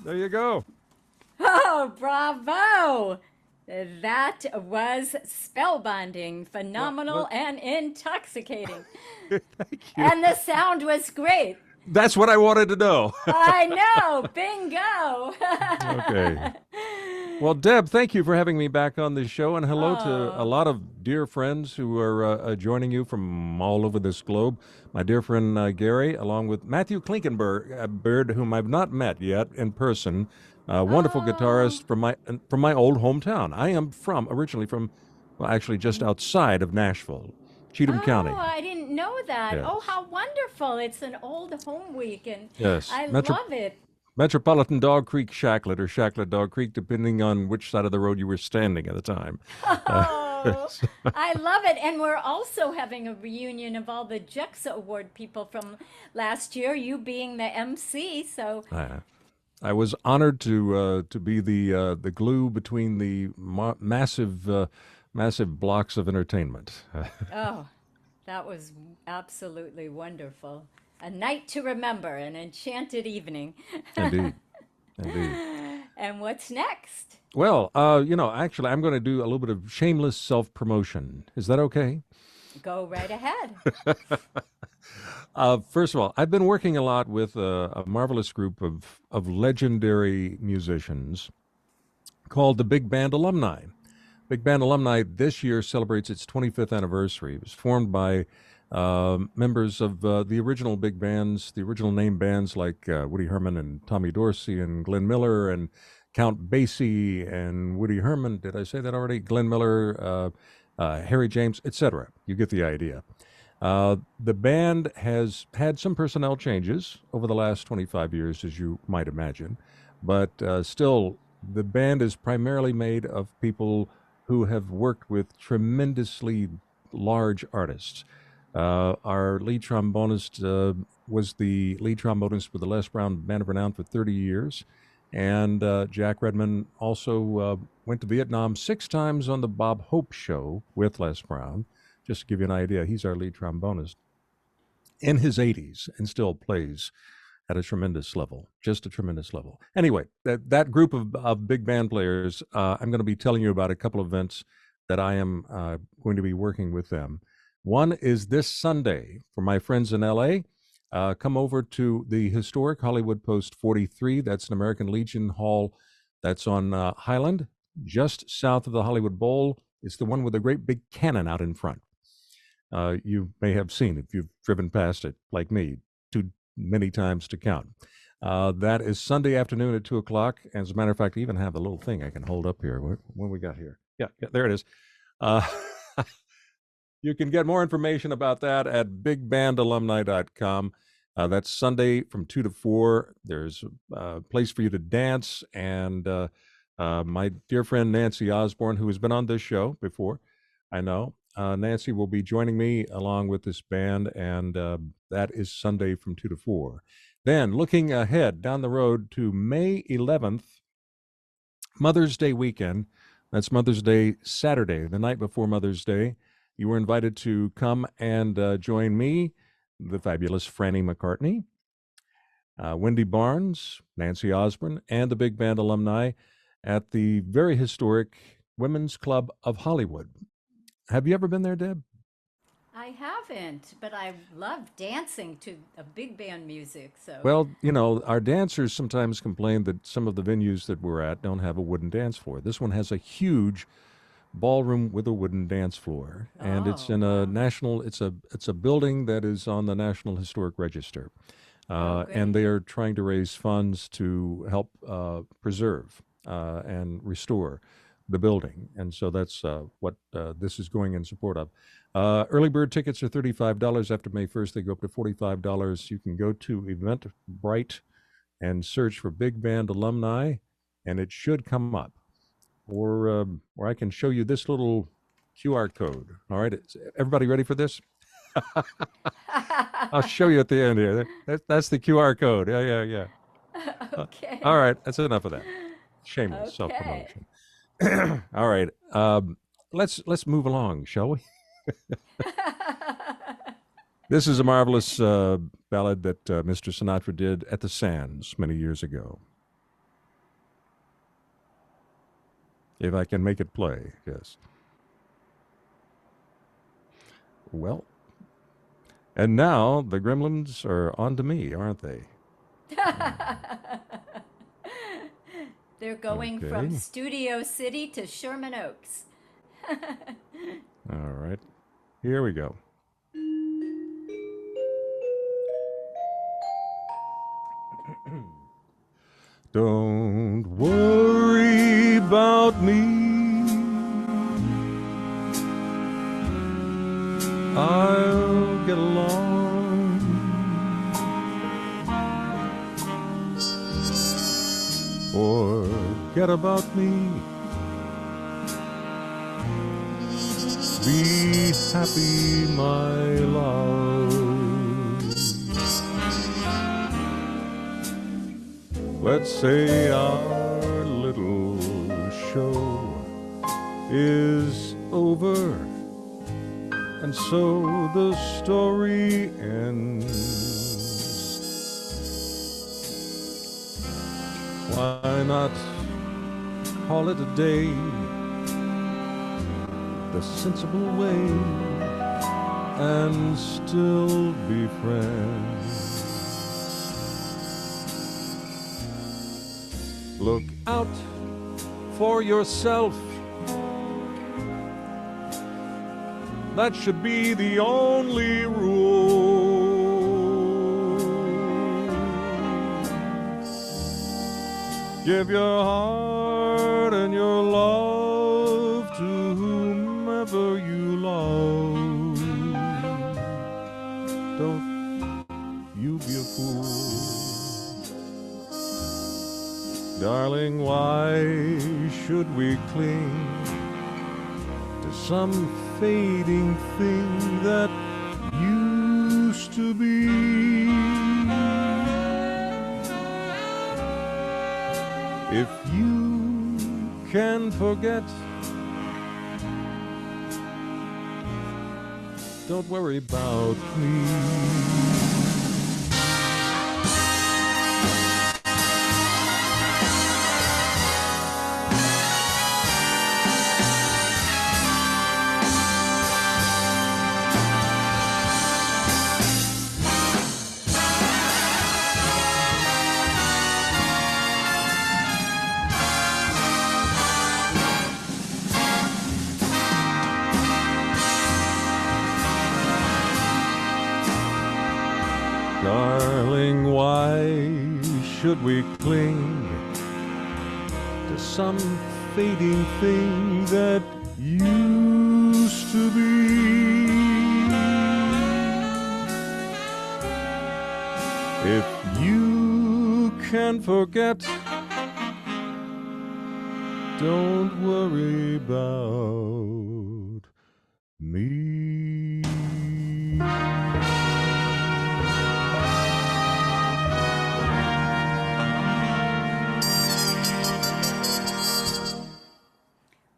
There you go. Oh, bravo! That was spellbinding, phenomenal, and intoxicating. Thank you. And the sound was great. That's what I wanted to know. I know. Bingo. Okay. Well, Deb, thank you for having me back on the show, and hello to a lot of dear friends who are joining you from all over this globe. My dear friend Gary, along with Matthew Clinkenbeard, whom I've not met yet in person. Wonderful guitarist from my old hometown. I am originally from, well, actually just outside of Nashville, Cheatham County. Oh, I didn't know that. Yes. Oh, how wonderful. It's an old home week, and Yes. I love it. Metropolitan Dog Creek Shacklet, or Shacklet Dog Creek, depending on which side of the road you were standing at the time. Oh, I love it. And we're also having a reunion of all the JEXA Award people from last year, you being the MC. So I was honored to be the glue between the massive blocks of entertainment. oh, that was absolutely wonderful. A night to remember, an enchanted evening. Indeed. And what's next? Well, actually, I'm going to do a little bit of shameless self-promotion. Is that okay? Go right ahead. First of all, I've been working a lot with a marvelous group of legendary musicians called the Big Band Alumni. Big Band Alumni this year celebrates its 25th anniversary. It was formed by members of the original big bands, the original name bands like Woody Herman and Tommy Dorsey and Glenn Miller and Count Basie and Woody Herman. Did I say that already? Glenn Miller, Harry James, etc. You get the idea. The band has had some personnel changes over the last 25 years, as you might imagine, but still, the band is primarily made of people who have worked with tremendously large artists. Our lead trombonist was the lead trombonist with the Les Brown Band of Renown for 30 years, and Jack Redman also went to Vietnam 6 times on the Bob Hope Show with Les Brown. Just to give you an idea, he's our lead trombonist in his 80s and still plays at a tremendous level, just a tremendous level. Anyway, that group of big band players, I'm going to be telling you about a couple of events that I am going to be working with them. One is this Sunday for my friends in LA. Come over to the historic Hollywood Post 43. That's an American Legion Hall that's on Highland, just south of the Hollywood Bowl. It's the one with a great big cannon out in front. You may have seen if you've driven past it, like me. too many times to count. That is Sunday afternoon at 2 o'clock. As a matter of fact, I even have a little thing I can hold up here. What we got here? Yeah, there it is. You can get more information about that at bigbandalumni.com. That's Sunday from 2 to 4. There's a place for you to dance. And my dear friend Nancy Osborne, who has been on this show before, I know, Nancy will be joining me along with this band. And that is Sunday from 2 to 4. Then looking ahead down the road to May 11th, Mother's Day weekend. That's Mother's Day Saturday, the night before Mother's Day. You were invited to come and join me, the fabulous Franny McCartney, Wendy Barnes, Nancy Osborne, and the Big Band alumni at the very historic Women's Club of Hollywood. Have you ever been there, Deb? I haven't, but I love dancing to a big band music. So Well, you know, our dancers sometimes complain that some of the venues that we're at don't have a wooden dance floor. This one has a huge ballroom with a wooden dance floor, and it's in a national. It's a building that is on the National Historic Register, and they are trying to raise funds to help preserve and restore the building, and so that's what this is going in support of. Early bird tickets are $35. After May 1st, they go up to $45. You can go to Eventbrite and search for Big Band Alumni, and it should come up. Or I can show you this little QR code. All right, everybody ready for this? I'll show you at the end here. That's the QR code. Yeah. Okay. All right, that's enough of that. Shameless self-promotion. All right, let's move along, shall we? This is a marvelous ballad that Mr. Sinatra did at the Sands many years ago. If I can make it play, yes. Well, and now the gremlins are on to me, aren't they? They're going from Studio City to Sherman Oaks. All right, here we go. Don't worry about me, I'll get along. Forget about me, be happy, my love. Let's say our little show is over, and so the story ends. Why not call it a day the sensible way and still be friends? Look out for yourself. That should be the only rule. Give your heart and your love to whomever you love. Don't you be a fool. Darling, why should we cling to some fading thing that used to be? If you can forget, don't worry about me. Darling, why should we cling to some fading thing that used to be? If you can forget, don't worry about me.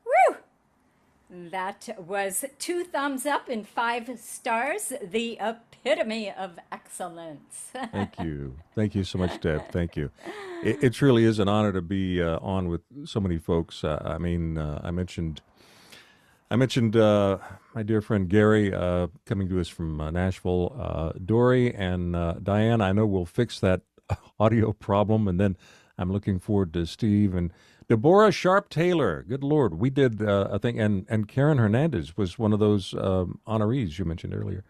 Woo! That was 2 thumbs up and 5 stars, the epitome of excellence. Thank you. Thank you so much, Deb. Thank you. It truly is an honor to be on with so many folks. I mentioned my dear friend Gary coming to us from Nashville. Dory and Diane, I know we'll fix that audio problem. And then I'm looking forward to Steve and DeBorah Sharpe-Taylor. Good Lord. We did a thing. And Karen Hernandez was one of those honorees you mentioned earlier.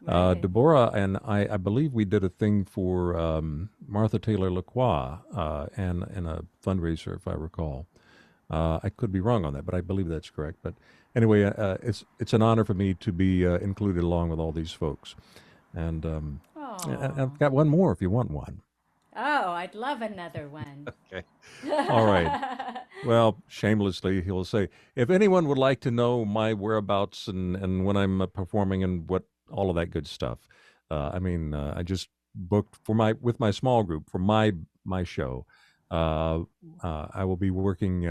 Right. Deborah and I believe we did a thing for Martha Taylor Lacroix and a fundraiser, if I recall. I could be wrong on that, but I believe that's correct. But anyway, it's an honor for me to be included along with all these folks. And I've got one more if you want one. Oh, I'd love another one. Okay. All right. Well, shamelessly, he'll say, if anyone would like to know my whereabouts and when I'm performing and what all of that good stuff, I just booked with my small group for my show. I will be working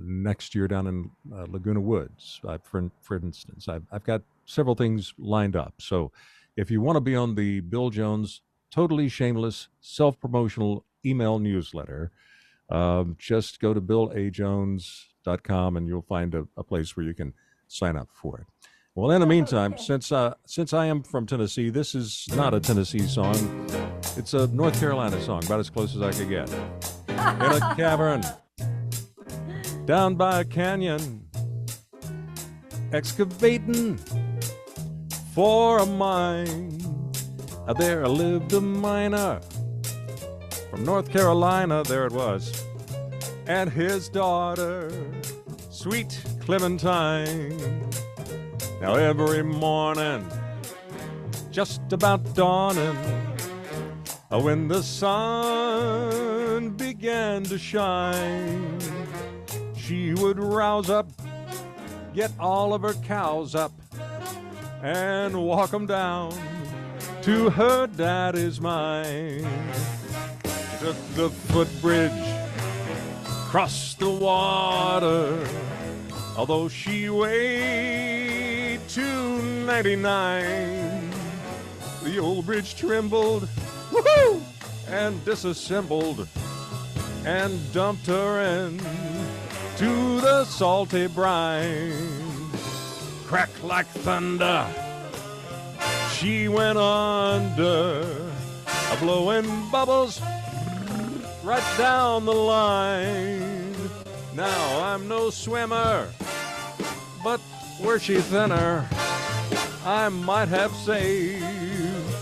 next year down in Laguna Woods, for instance. I've got several things lined up. So if you want to be on the Bill Jones totally shameless self-promotional email newsletter, just go to billajones.com and you'll find a place where you can sign up for it. Well, in the meantime, since I am from Tennessee, this is not a Tennessee song. It's a North Carolina song, about as close as I could get. In a cavern, down by a canyon, excavating for a mine. There lived a miner from North Carolina, there it was, and his daughter, sweet Clementine. Now every morning, just about dawning, when the sun began to shine, she would rouse up, get all of her cows up, and walk 'em down to her daddy's mine. Took the footbridge, crossed the water, although she weighed 299. The old bridge trembled, woohoo, and disassembled, and dumped her into the salty brine. Crack like thunder, she went under, blowing bubbles right down the line. Now I'm no swimmer, but were she thinner, I might have saved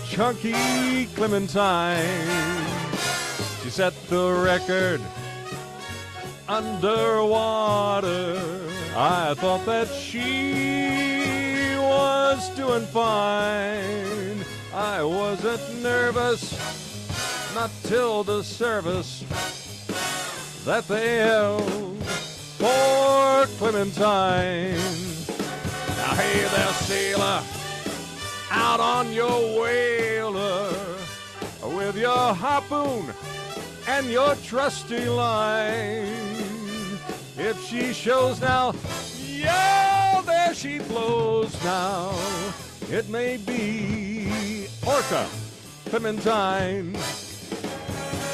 chunky Clementine. She set the record underwater. I thought that she was doing fine. I wasn't nervous, not till the service that they held for Clementine. Now hey there, sailor, out on your whaler with your harpoon and your trusty line. If she shows now, yeah, there she blows now. It may be Orca Clementine.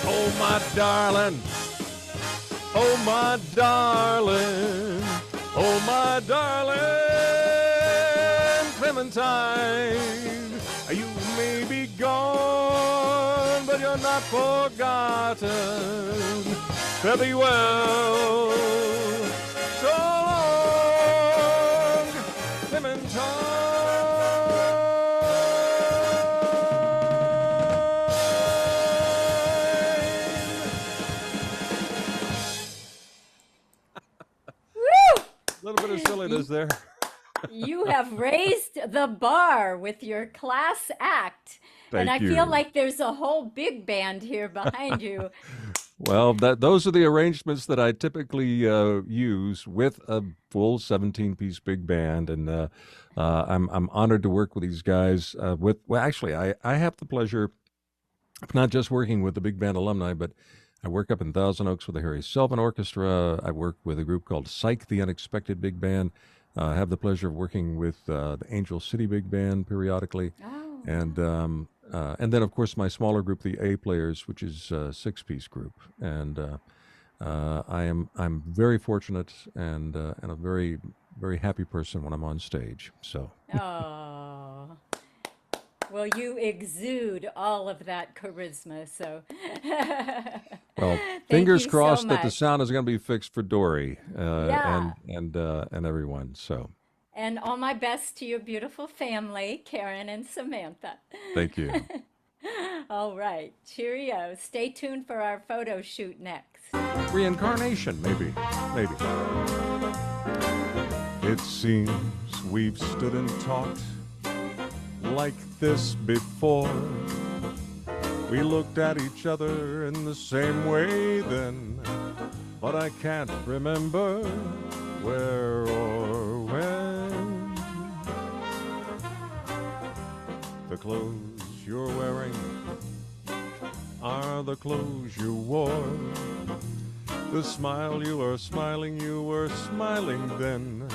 Oh, my darling. Oh, my darling. Oh, my darling Clementine. You may be gone, but you're not forgotten. Fare thee well. So long, Clementine. is there? You have raised the bar with your class act. And I Thank feel you. like there's a whole big band here behind you. Well, those are the arrangements that I typically use with a full 17-piece big band, and I'm honored to work with these guys. Actually, I have the pleasure of not just working with the big band alumni, but I work up in Thousand Oaks with the Harry Sullivan Orchestra. I work with a group called Psych, the Unexpected Big Band. I have the pleasure of working with the Angel City Big Band periodically. Oh. And then, of course, my smaller group, the A Players, which is a 6-piece group. And I'm very fortunate and a very, very happy person when I'm on stage. So. Oh. Well, you exude all of that charisma, so. Well, Thank fingers you so crossed that the much. sound is going to be fixed for Dory Yeah. and everyone. So. And all my best to your beautiful family, Karen and Samantha. Thank you. All right. Cheerio. Stay tuned for our photo shoot next. Reincarnation, maybe. It seems we've stood and talked like this before. We looked at each other in the same way then, but I can't remember where or when. The clothes you're wearing are the clothes you wore. The smile you are smiling, you were smiling then,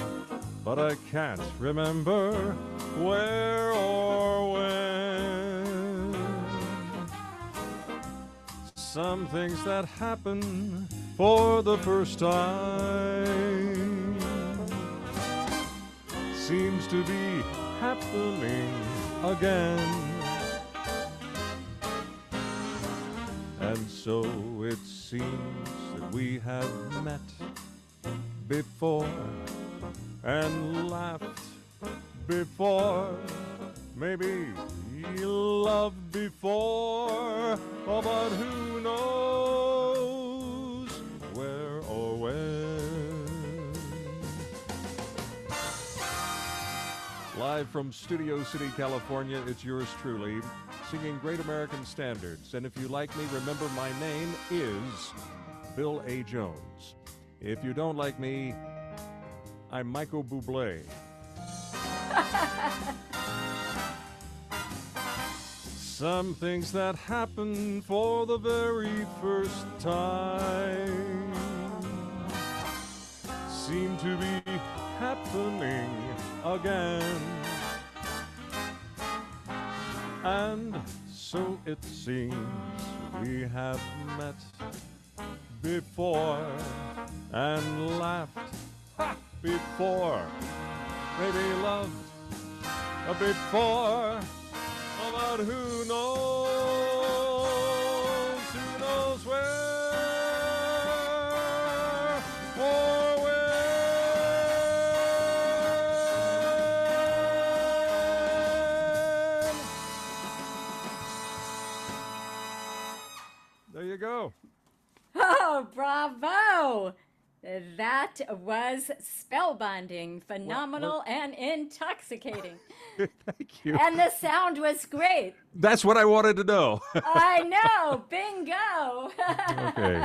but I can't remember where or when. Some things that happen for the first time seems to be happening again. And so it seems that we have met before and laughed before, maybe loved before, oh, but who knows where or when. Live from Studio City, California, it's yours truly, singing great American standards. And if you like me, remember my name is Bill A. Jones. If you don't like me, I'm Michael Bublé. Some things that happen for the very first time seem to be happening again. And so it seems we have met before and laughed before, maybe loved before, but who knows where or when. There you go. Oh, bravo! That was spellbinding, phenomenal, and intoxicating. Thank you. And the sound was great. That's what I wanted to know. I know. Bingo. Okay.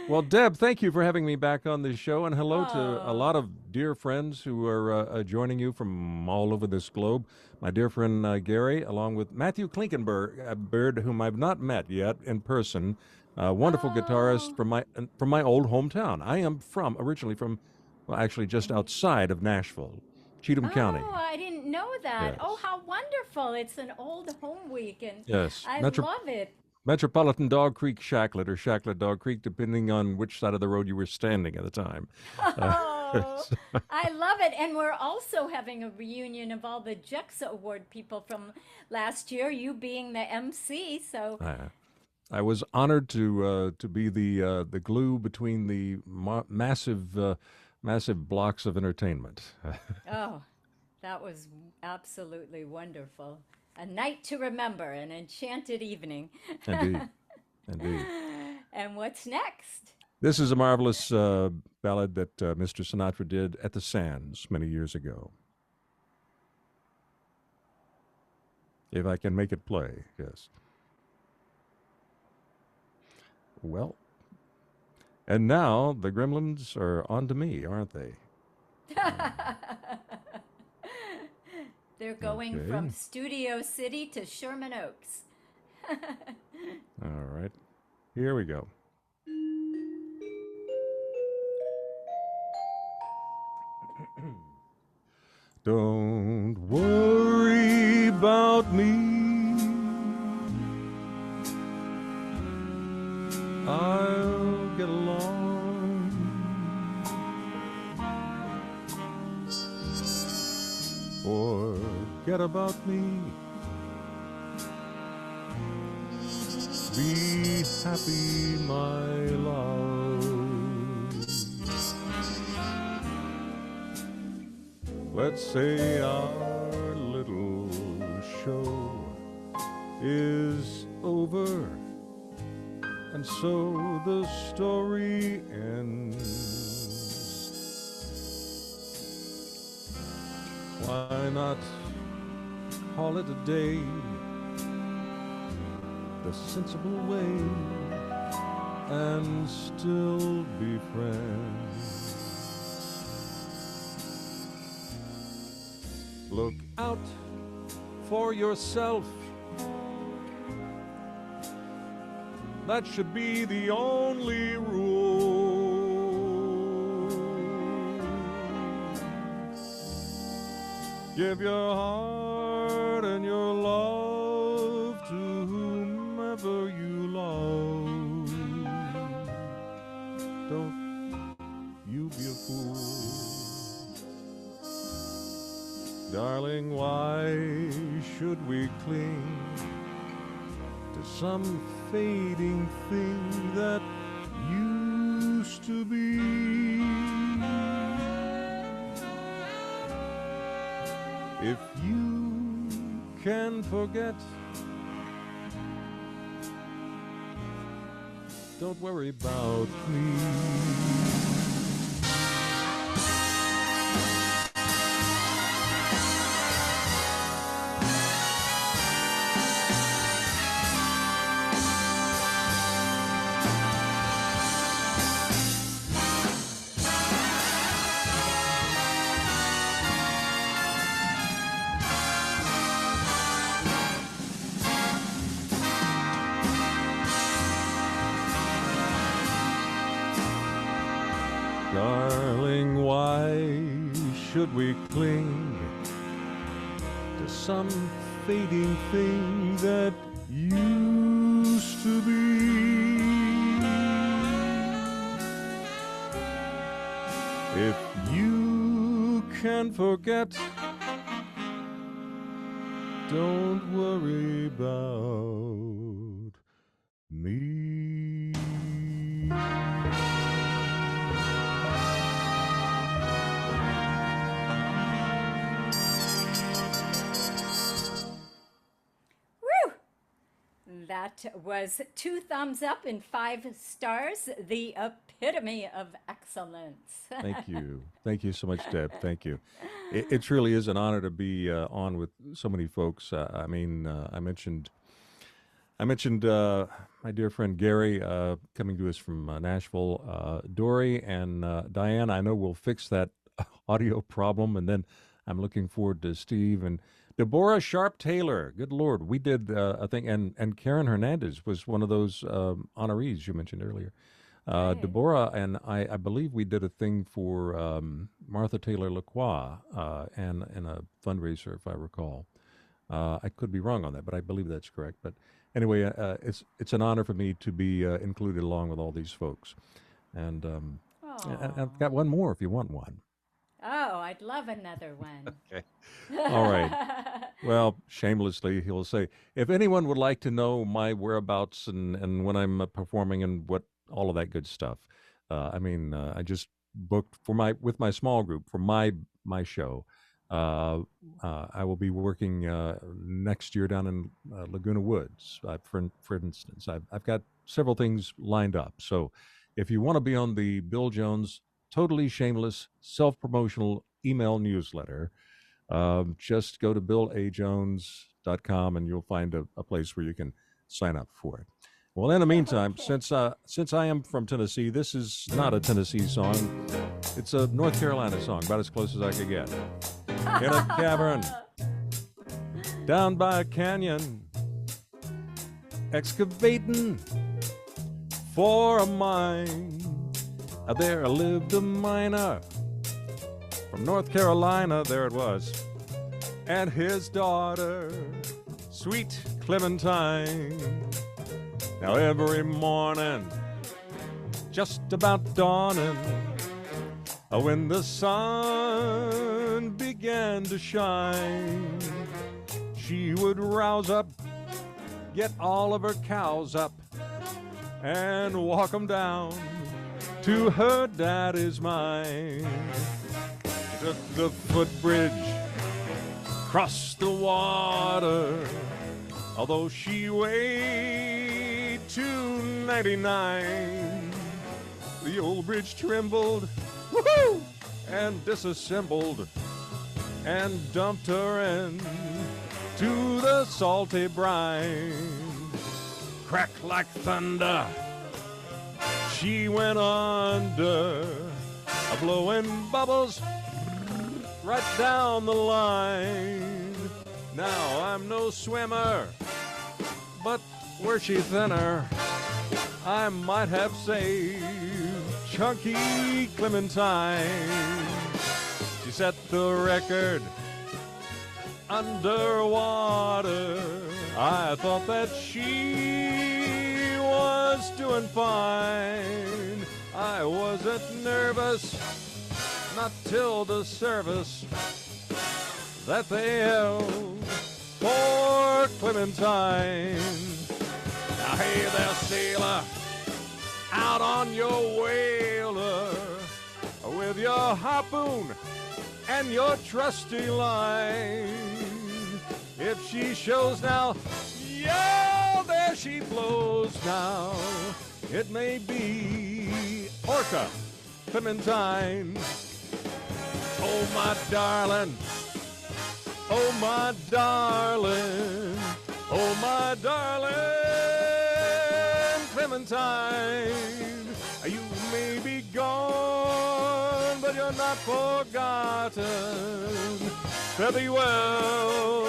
Well, Deb, thank you for having me back on this show, and hello to a Oh. lot of dear friends who are joining you from all over this globe. My dear friend Gary, along with Matthew Clinkenbeard, whom I've not met yet in person, wonderful guitarist from my old hometown. I am originally from, well, actually just outside of Nashville, Cheatham County. Oh, I didn't know that. Yes. Oh, how wonderful. It's an old home week, and Yes, I love it. Metropolitan Dog Creek Shacklet, or Shacklet Dog Creek, depending on which side of the road you were standing at the time. Oh, I love it. And we're also having a reunion of all the JEXA Award people from last year, you being the MC. So, I was honored to be the glue between the massive blocks of entertainment. oh, that was absolutely wonderful. A night to remember, an enchanted evening. Indeed, indeed. And what's next? This is a marvelous ballad that Mr. Sinatra did at the Sands many years ago. If I can make it play, yes. Well, and now the gremlins are on to me, aren't they? They're going Okay. from Studio City to Sherman Oaks. All right. Here we go. Don't worry about me. I'll get along. Forget about me. Be happy, my love. Let's say our little show is over, and so the story ends. Why not call it a day the sensible way and still be friends? Look out for yourself. That should be the only rule. Give your heart and your love to whomever you love. Don't you be a fool. Darling, why should we cling to some fading thing that used to be? If you can forget, don't worry about me. Darling, why should we cling to some fading thing that used to be? If you can forget, don't worry about me. That was 2 thumbs up and 5 stars, the epitome of excellence. Thank you. Thank you so much, Deb. Thank you. It truly is an honor to be on with so many folks. I mentioned my dear friend Gary coming to us from Nashville. Dory and Diane, I know we'll fix that audio problem. And then I'm looking forward to Steve and DeBorah Sharpe-Taylor. Good Lord. We did a thing. And Karen Hernandez was one of those honorees you mentioned earlier. Right. Deborah and I believe we did a thing for Martha Taylor Lacroix and a fundraiser, if I recall. I could be wrong on that, but I believe that's correct. But anyway, it's an honor for me to be included along with all these folks. And I've got one more if you want one. Oh, I'd love another one. Okay. All right. Well, shamelessly, he'll say, if anyone would like to know my whereabouts and when I'm performing and what all of that good stuff, I just booked with my small group for my show. I will be working next year down in Laguna Woods, for instance. I've got several things lined up. So if you want to be on the Bill Jones totally shameless self-promotional email newsletter, just go to billajones.com and you'll find a place where you can sign up for it. Well, in the meantime, since I am from Tennessee, this is not a Tennessee song. It's a North Carolina song, about as close as I could get. In a cavern, down by a canyon, excavating for a mine. There lived a miner from North Carolina, there it was, and his daughter, sweet Clementine. Now every morning, just about dawning, when the sun began to shine, she would rouse up, get all of her cows up, and walk 'em down to her daddy's mine. Took the footbridge, crossed the water, although she weighed 299. The old bridge trembled, woohoo, and disassembled, and dumped her into the salty brine. Crack like thunder, she went under, blowing bubbles right down the line. Now I'm no swimmer, but were she thinner, I might have saved chunky Clementine. She set the record underwater. I thought that she was doing fine. I wasn't nervous, not till the service that they held for Clementine. Now hey there, sailor, out on your whaler, with your harpoon and your trusty line. If she shows now, yeah, there she blows now. It may be Orca Clementine. Oh, my darling. Oh, my darling. Oh, my darling Clementine. You may be gone, but you're not forgotten. Fare thee well.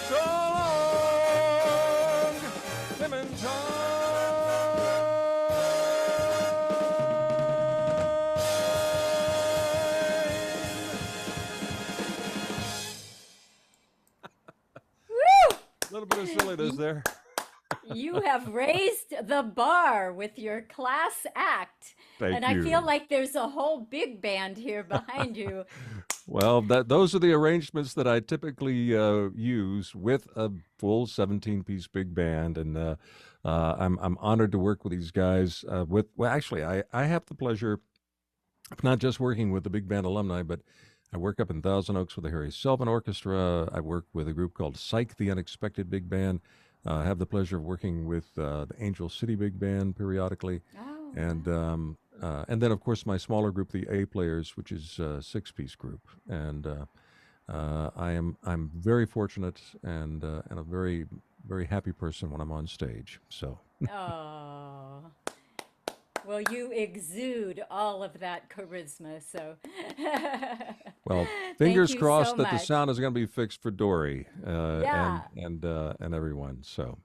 So long, Clementine. A little bit of silliness there. You have raised the bar with your class act. Thank and you. I feel like there's a whole big band here behind you. Well, those are the arrangements that I typically use with a full 17-piece big band, and I'm honored to work with these guys. Actually, I have the pleasure of not just working with the big band alumni, but I work up in Thousand Oaks with the Harry Sullivan Orchestra. I work with a group called Psych, the Unexpected Big Band. I have the pleasure of working with the Angel City Big Band periodically. Oh, And then, of course, my smaller group, the A Players, which is a 6-piece group. And I'm very fortunate and a very, very happy person when I'm on stage. So. oh. Well, you exude all of that charisma, so. Well, fingers you crossed so that the much. sound is going to be fixed for Dory Yeah. and everyone. So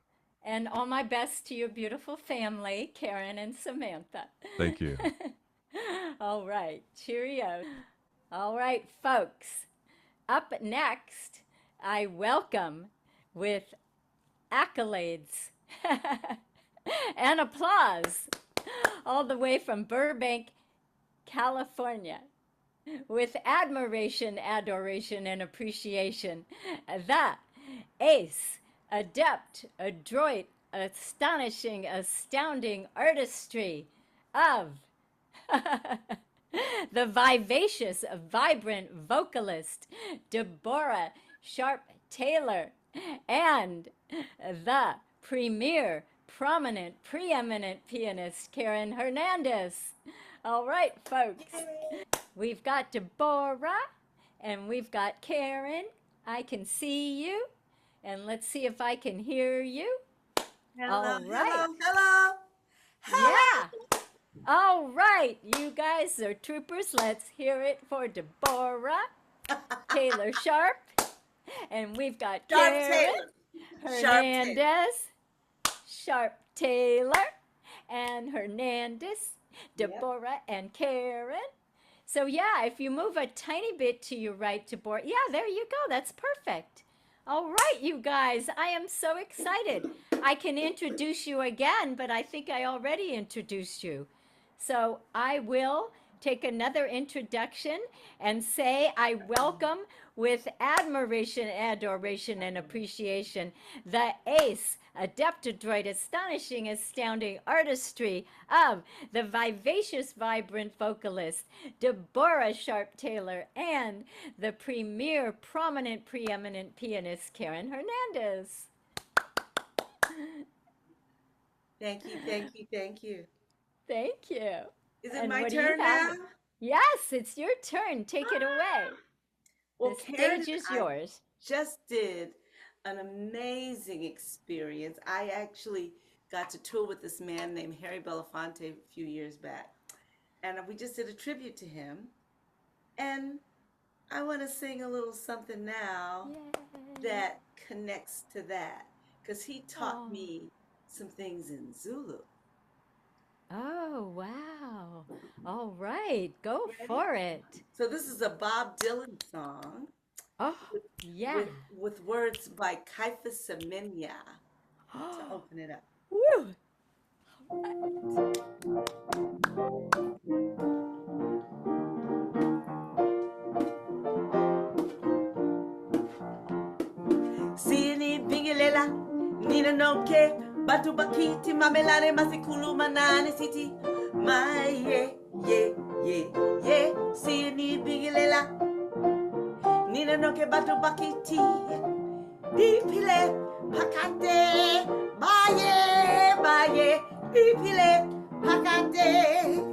And all my best to your beautiful family, Karen and Samantha. thank you. All right, cheerio. All right, folks. Up next, I welcome with accolades and applause all the way from Burbank, California, with admiration, adoration, and appreciation, the ace, adept, adroit, astonishing, astounding artistry of the vivacious, vibrant vocalist DeBorah Sharpe-Taylor, and the premier prominent, preeminent pianist Karen Hernandez. All right, folks. We've got Deborah and we've got Karen. I can see you, and let's see if I can hear you. Hello, All right. hello, hello. Yeah. All right, you guys are troopers. Let's hear it for Deborah Taylor Sharpe. And we've got Karen Hernandez, Sharpe-Taylor, and Hernandez, Deborah, and Karen. So yeah, if you move a tiny bit to your right, Deborah, yeah, there you go. That's perfect. All right, you guys, I am so excited. I can introduce you again, but I think I already introduced you. So I will take another introduction and say I welcome with admiration, adoration, and appreciation the ace, adept, adroit, astonishing, astounding artistry of the vivacious, vibrant vocalist DeBorah Sharpe-Taylor and the premier, prominent, preeminent pianist Karen Hernandez. Thank you, thank you, thank you. Thank you. Is it And my what do you turn now? have? Yes, it's your turn. Take it away. Well, The Karen, stage is I yours. just did an amazing experience. I actually got to tour with this man named Harry Belafonte a few years back. And we just did a tribute to him. And I want to sing a little something now that connects to that. Because he taught me some things in Zulu. Oh, wow. All right, go for it. So this is a Bob Dylan song. Oh, yeah. With words by Caiphus Semenya to open it up. Woo. Sini bingilela, nina noke, batu bakiti, mamelare masikulu manane siti. My yeah. Sini bingilela, nina noke, batu bakiti, dipile, pakate, baye, dipile, pakate.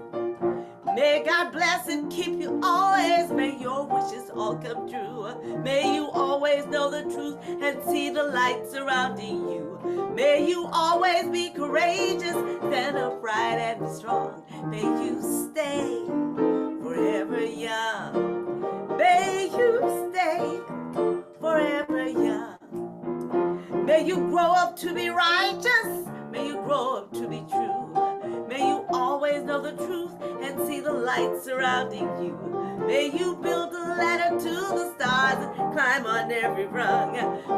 May God bless and keep you always. May your wishes all come true. May you always know the truth and see the light surrounding you. May you always be courageous, stand upright and be strong. May you stay forever young. May you stay forever young. May you grow up to be righteous. May you grow up to be true. May you always know the truth and see the light surrounding you. May you build a ladder to the stars and climb on every rung.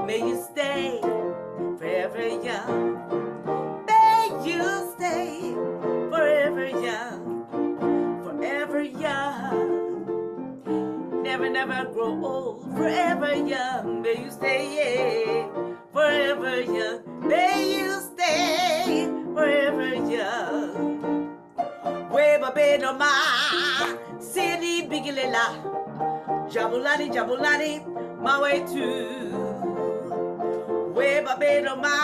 May you stay forever young. May you stay forever young. Forever young. Never grow old. Forever young. May you stay forever young. May you stay forever young. Weba beno ma, sini bigilela, jabulani, my way to. Weba beno ma,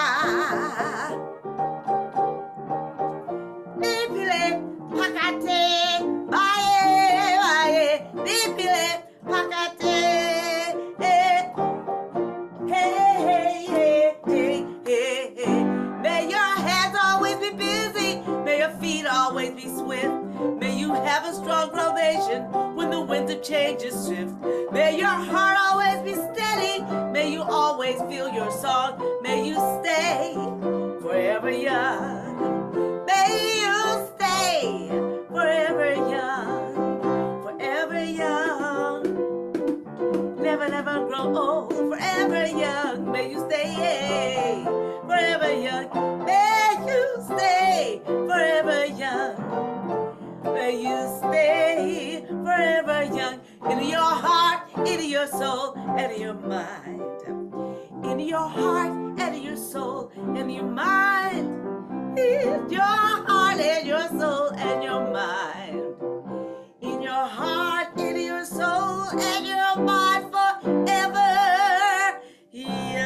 dipile pakate, baye, dipile pakate. May your hands always be busy. May your feet always be swift. May you have a strong foundation when the winds of change is swift. May your heart always be steady. May you always feel your song. May you stay forever young. May you stay forever young. Forever young. Never grow old. Forever young. May you stay forever young. May you stay forever young. May you stay forever young. In your heart, in your soul, and in your mind. In your heart, and in your soul, and your mind. In your heart, and your soul, and your mind. In your heart, in your soul, and your mind forever young.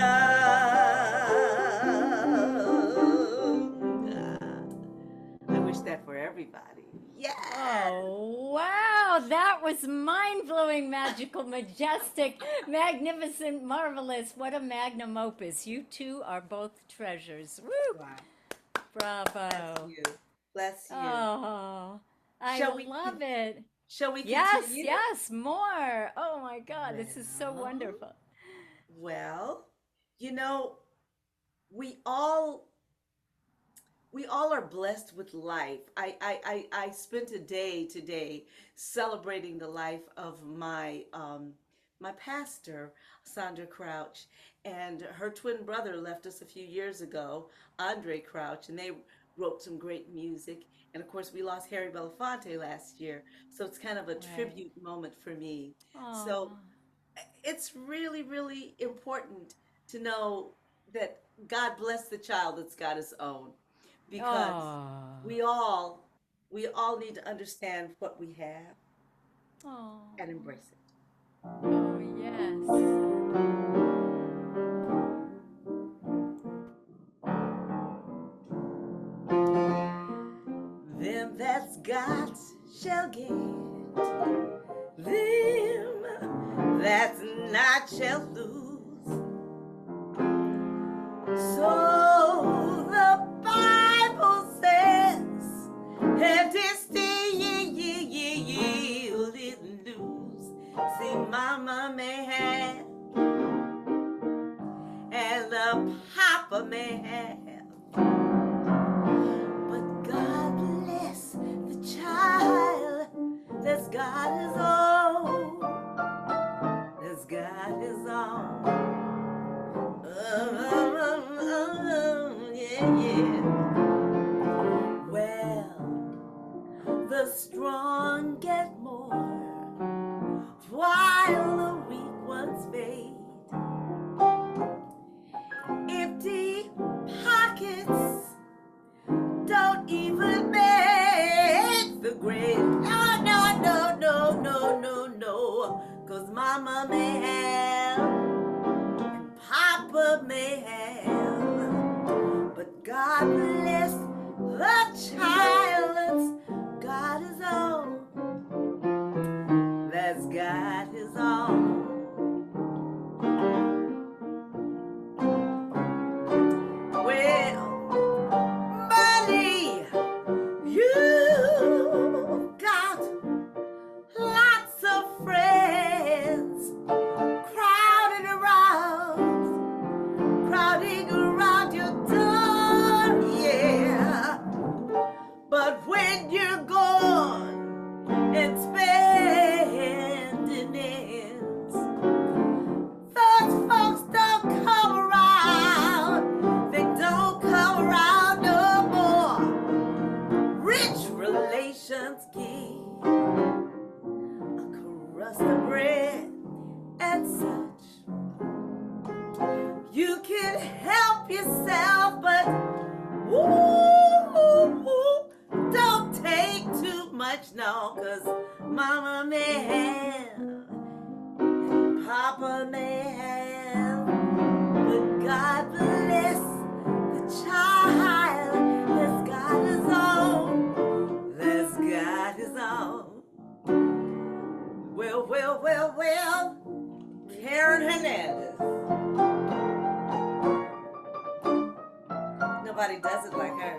Daring, magical, majestic, magnificent, marvelous. What a magnum opus. You two are both treasures. Woo! Wow. Bravo. Bless you. Bless you. Oh, I Shall we love it. Shall we Yes, continue? yes, more. Oh my God, this is so Well, wonderful. Well, you know, we all are blessed with life. I spent a day today celebrating the life of my my pastor, Sandra Crouch, and her twin brother left us a few years ago, Andre Crouch, and they wrote some great music. And of course, we lost Harry Belafonte last year, so it's kind of a tribute moment for me. So it's really, really important to know that God bless the child that's got his own, because we all need to understand what we have and embrace it. Oh, yes. Them that's got shall get, them that's not shall lose. So the Bible says, and this yield it lose. See, mama may have, and the papa may have. Child that's got his own, that's got his own. Yeah. Well, the strong get more, while the weak ones fade. Empty pockets don't even make the grade. No, 'cause mama may have and papa may have, but God bless the child that's got his own, that's got his own. Well, money, you got lots of friends crowding around your door, yeah. But when you're gone and spending ends, those folks don't come around. They don't come around no more. Rich relations give a crust of bread and such. You can help yourself, but don't take too much, no, 'cause mama may have and papa may have, but God bless the child that's got his own, that's got his own. Well, Karen Hernandez. Nobody does it like her.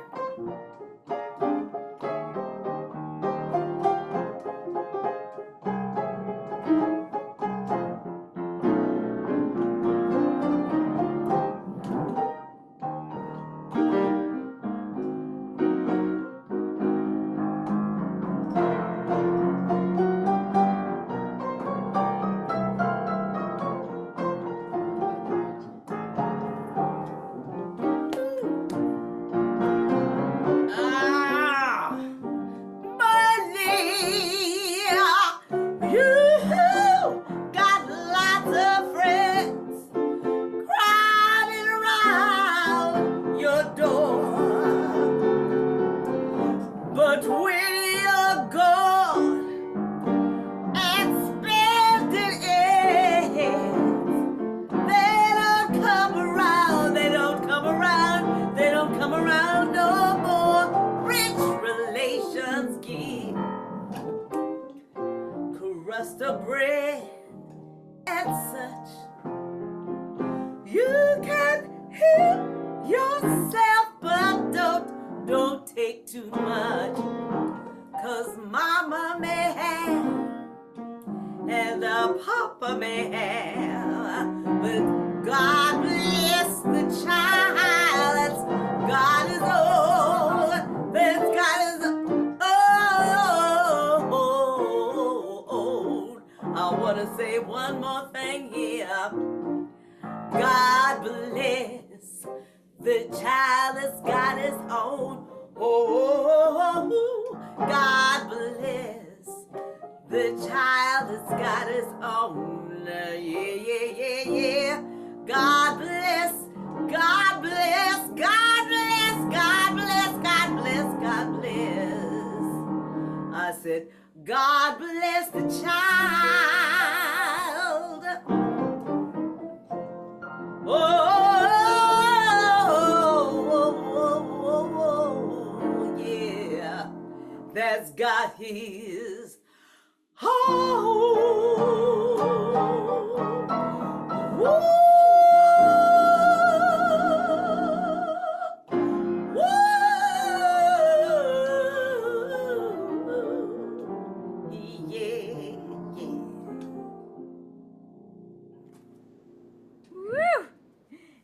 Crust of bread You can heal yourself, but don't take too much. 'Cause mama may have and papa may have, but God bless the child that's God is old, that's God is old. I want to say one more thing here. God bless the child that's got his own. Oh, God bless the child that's got his own. Yeah, yeah, yeah, yeah. God bless, God bless, God bless, God bless, God bless, God bless. I said, God bless the child. Oh, yeah, that's got his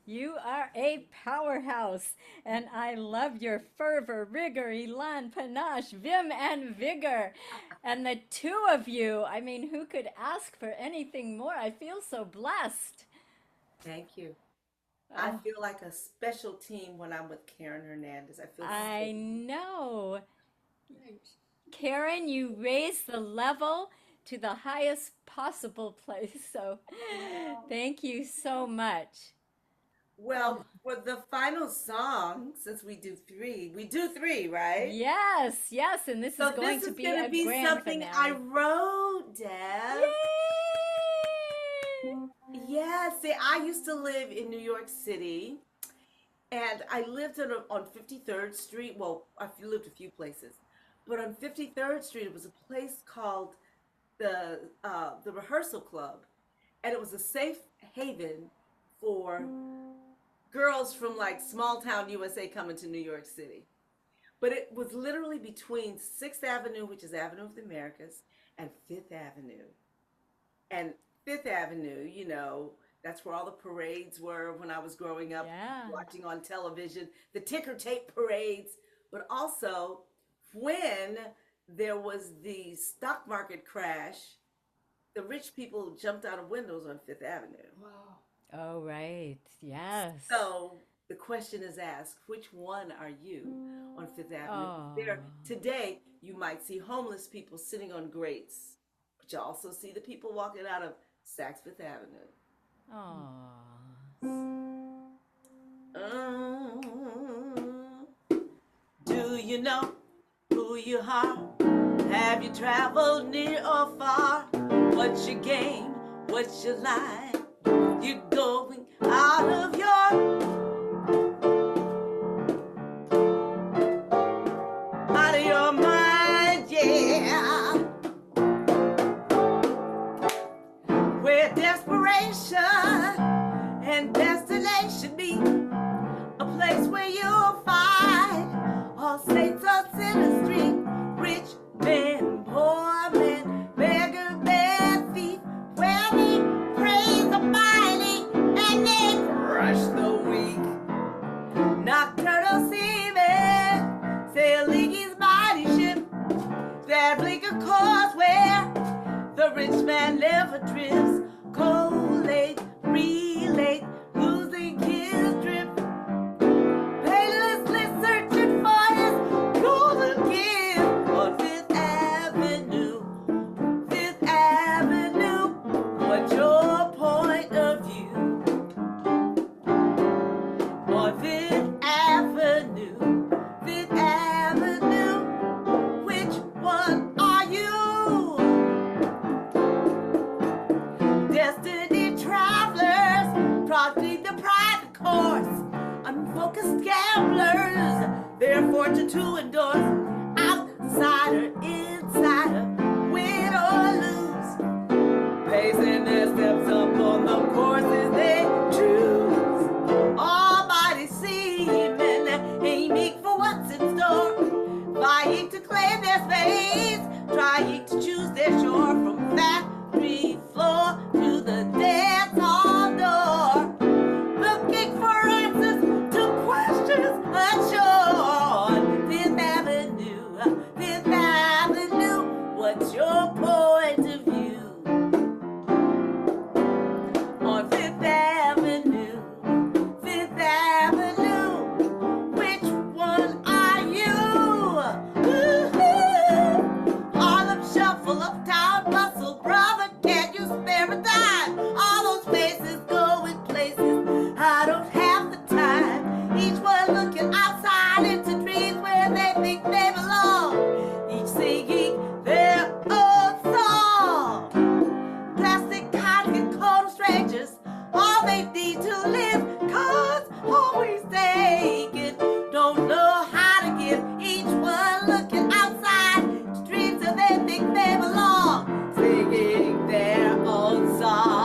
You are a powerhouse, and I love your fervor, rigor, elan, panache, vim, and vigor. And the two of you, I mean, who could ask for anything more? I feel so blessed. Thank you. I feel like a special team when I'm with Karen Hernandez. I feel I know. Karen, you raised the level to the highest possible place. So thank you so much. Well, for the final song, since we do three, right? Yes, yes, and this So is going this to is be going a to be grand something finale. I wrote, Deb. Yay! Yeah, see, I used to live in New York City, and I lived on 53rd Street. Well, I lived a few places, but on 53rd Street, it was a place called the Rehearsal Club, and it was a safe haven for girls from like small town USA coming to New York City. But it was literally between 6th Avenue, which is Avenue of the Americas, and 5th Avenue. And 5th Avenue, you know, that's where all the parades were when I was growing up, watching on television, the ticker tape parades. But also, when there was the stock market crash, the rich people jumped out of windows on 5th Avenue. Wow. Oh, right. Yes. So the question is asked, which one are you on 5th Avenue? There, today, you might see homeless people sitting on grates, but you also see the people walking out of Saks Fifth Avenue. Do you know who you are? Have you traveled near or far? What's your game? What's your line? You're going out of your mind, yeah. Where desperation and destination meet, a place where you'll find all saints of Center Street, rich men, poor men, beggar man, thief, where they praise the mighty and they crush the weak. Nocturnal seamen sailing his mighty ship, that bleaker course where the rich man never drifts, collate, relate, losing his drip, painlessly searching for his golden gift on 5th Avenue, 5th Avenue. What's your point of view on 5th Avenue, 5th Avenue? Which one are you? Destiny travelers, prodding the private course, unfocused gamblers, their fortune to endorse, outsider, insider, win or lose, pacing their steps up on the courses they choose. need to live, 'cause always taking, don't know how to give, each one looking outside, streets of they think they belong, singing their own song.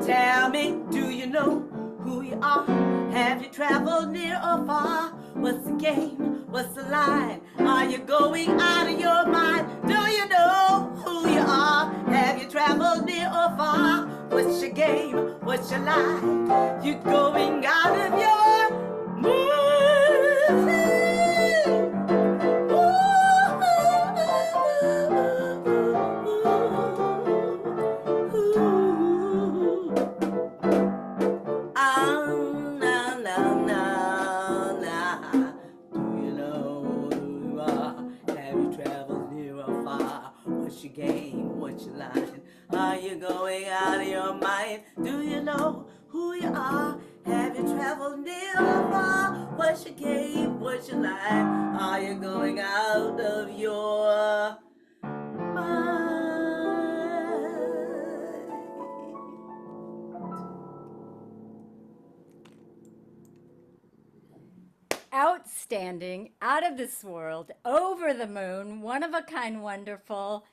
Tell me, do you know who you are? Have you traveled near or far? What's the game? What's the line? Are you going out of your mind? Do you know who you are? Have you traveled near or far? What's your game? What's your line? You going out of your mind? Game, what's your line? Are you going out of your mind? Do you know who you are? Have you traveled near or far? What's your game? What's your line? Are you going out of your mind? Outstanding, out of this world, over the moon, one of a kind, wonderful,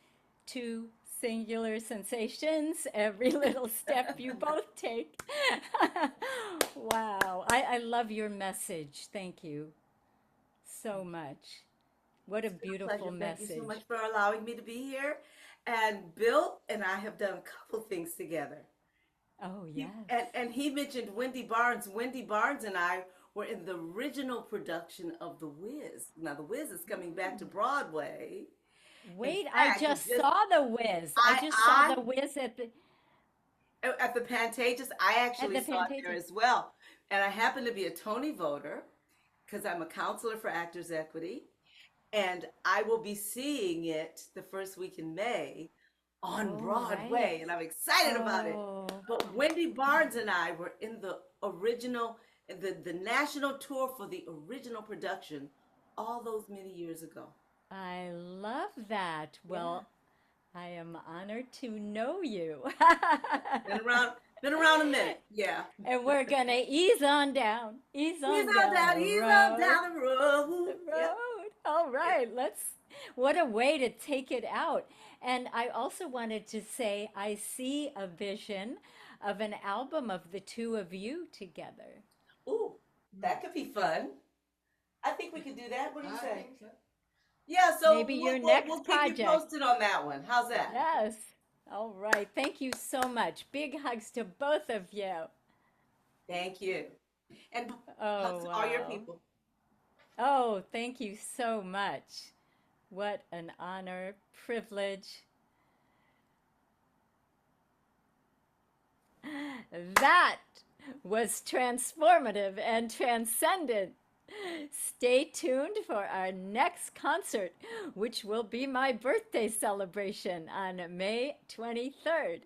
two singular sensations, every little step you both take. Wow, I love your message. Thank you so much. What a beautiful message. Thank you so much for allowing me to be here. And Bill and I have done a couple things together. Oh, yes. And he mentioned Wendy Barnes. Wendy Barnes and I were in the original production of The Wiz. Now, The Wiz is coming back to Broadway. Wait, fact, I just saw The Wiz. I just saw The Wiz at the Pantages. I actually saw it there as well. And I happen to be a Tony voter because I'm a counselor for Actors Equity. And I will be seeing it the first week in May on Broadway. Right. And I'm excited about it. But Wendy Barnes and I were in the original, the national tour for the original production all those many years ago. I love that. Well, I am honored to know you. Been around a minute, yeah. And we're gonna ease on down the road. Yep. All right, what a way to take it out. And I also wanted to say, I see a vision of an album of the two of you together. Ooh, that could be fun. I think we could do that. What do you say? Yeah, so maybe your next we'll project. keep you posted on that one. How's that? Yes. All right. Thank you so much. Big hugs to both of you. Thank you. And hugs to all your people. Oh, thank you so much. What an honor, privilege. That was transformative and transcendent. Stay tuned for our next concert, which will be my birthday celebration on May 23rd.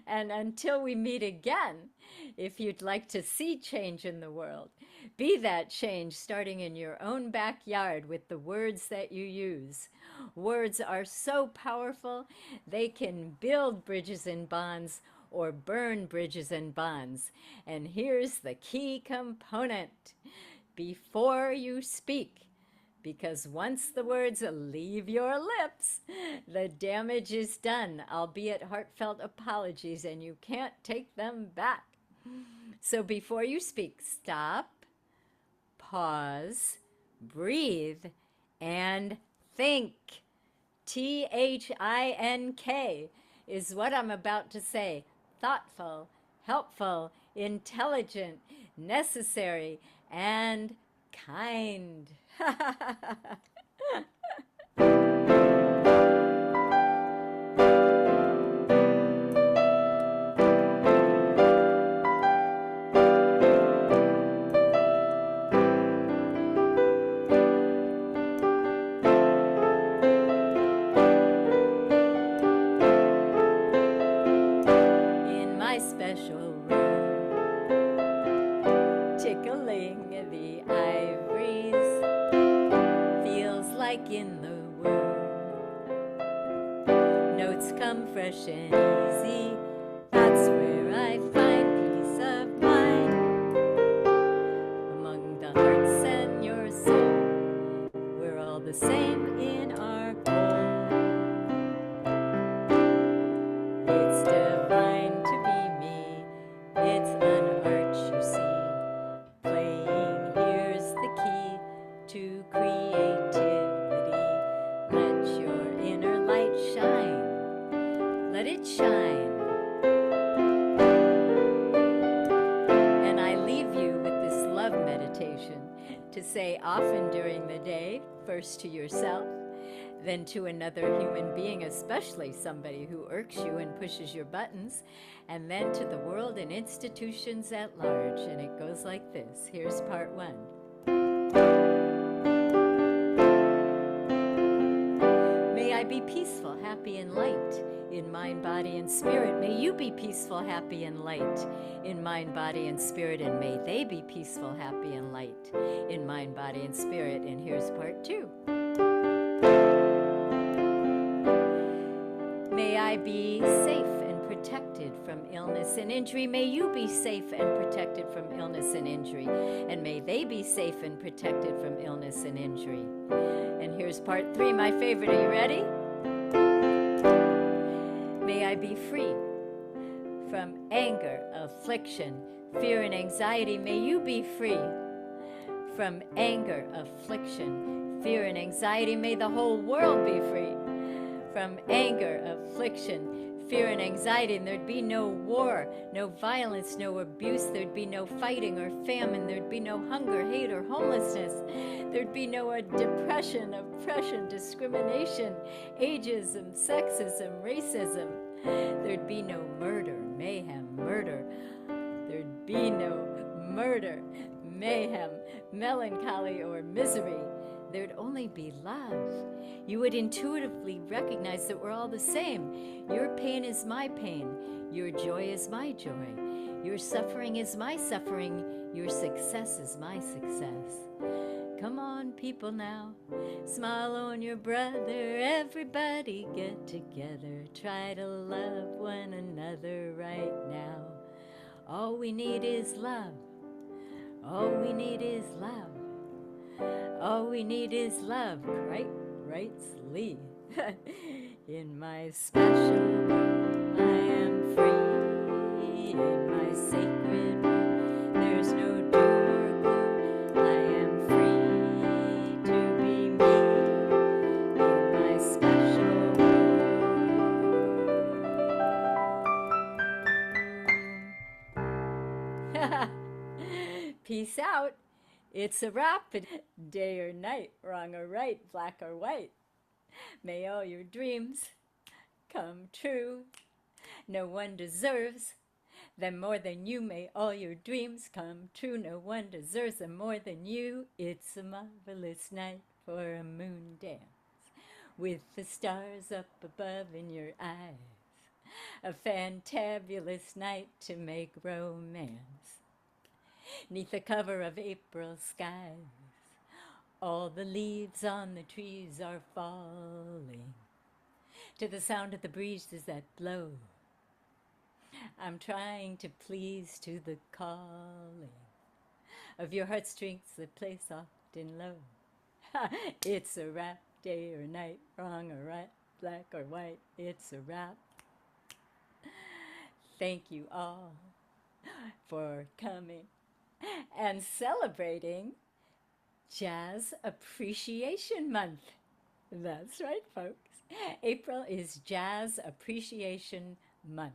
And until we meet again, if you'd like to see change in the world, be that change starting in your own backyard with the words that you use. Words are so powerful, they can build bridges and bonds or burn bridges and bonds. And here's the key component. Before you speak, because once the words leave your lips, the damage is done, albeit heartfelt apologies, and you can't take them back. So before you speak, stop, pause, breathe, and think. THINK is what I'm about to say. Thoughtful, helpful, intelligent, necessary, and kind. my special room, tickling the ivories, feels like in the womb. Notes come fresh and easy, that's where I find peace of mind. Among the hearts and your soul, we're all the same in our goal. It's divine to be me, it's an art you see. Playing here's the key to creativity. Let your inner light shine, let it shine. And I leave you with this love meditation to say often during the day, first to yourself, then to another human being, especially somebody who irks you and pushes your buttons, and then to the world and institutions at large. And it goes like this. Here's part one. May I be peaceful, happy, and light in mind, body, and spirit. May you be peaceful, happy, and light in mind, body, and spirit. And may they be peaceful, happy, and light in mind, body, and spirit. And here's part two. May I be safe and protected from illness and injury. May you be safe and protected from illness and injury. And may they be safe and protected from illness and injury. And here's part three, my favorite. Are you ready? May I be free from anger, affliction, fear, and anxiety. May you be free from anger, affliction, fear, and anxiety. May the whole world be free from anger, affliction, fear, and anxiety. And there'd be no war, no violence, no abuse. There'd be no fighting or famine. There'd be no hunger, hate, or homelessness. There'd be no depression, oppression, discrimination, ageism, sexism, racism. There'd be no murder, mayhem, murder. There'd be no murder, mayhem, melancholy, or misery. There'd only be love. You would intuitively recognize that we're all the same. Your pain is my pain. Your joy is my joy. Your suffering is my suffering. Your success is my success. Come on, people now. Smile on your brother. Everybody get together. Try to love one another right now. All we need is love. All we need is love. All we need is love, right? Writes Lee. In my special room, I am free. In my sacred room, there's no doom or gloom. I am free to be me. In my special room. Peace out. It's a wrap. Day or night, wrong or right, black or white. May all your dreams come true. No one deserves them more than you. May all your dreams come true. No one deserves them more than you. It's a marvelous night for a moon dance with the stars up above in your eyes. A fantabulous night to make romance. 'Neath the cover of April skies, all the leaves on the trees are falling to the sound of the breezes that blow. I'm trying to please to the calling of your heartstrings that play soft and low. It's a wrap, day or night, wrong or right, black or white. It's a wrap. Thank you all for coming and celebrating Jazz Appreciation Month. That's right, folks. April is Jazz Appreciation Month.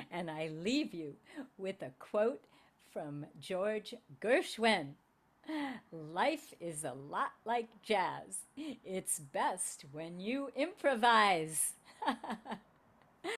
And I leave you with a quote from George Gershwin. Life is a lot like jazz. It's best when you improvise.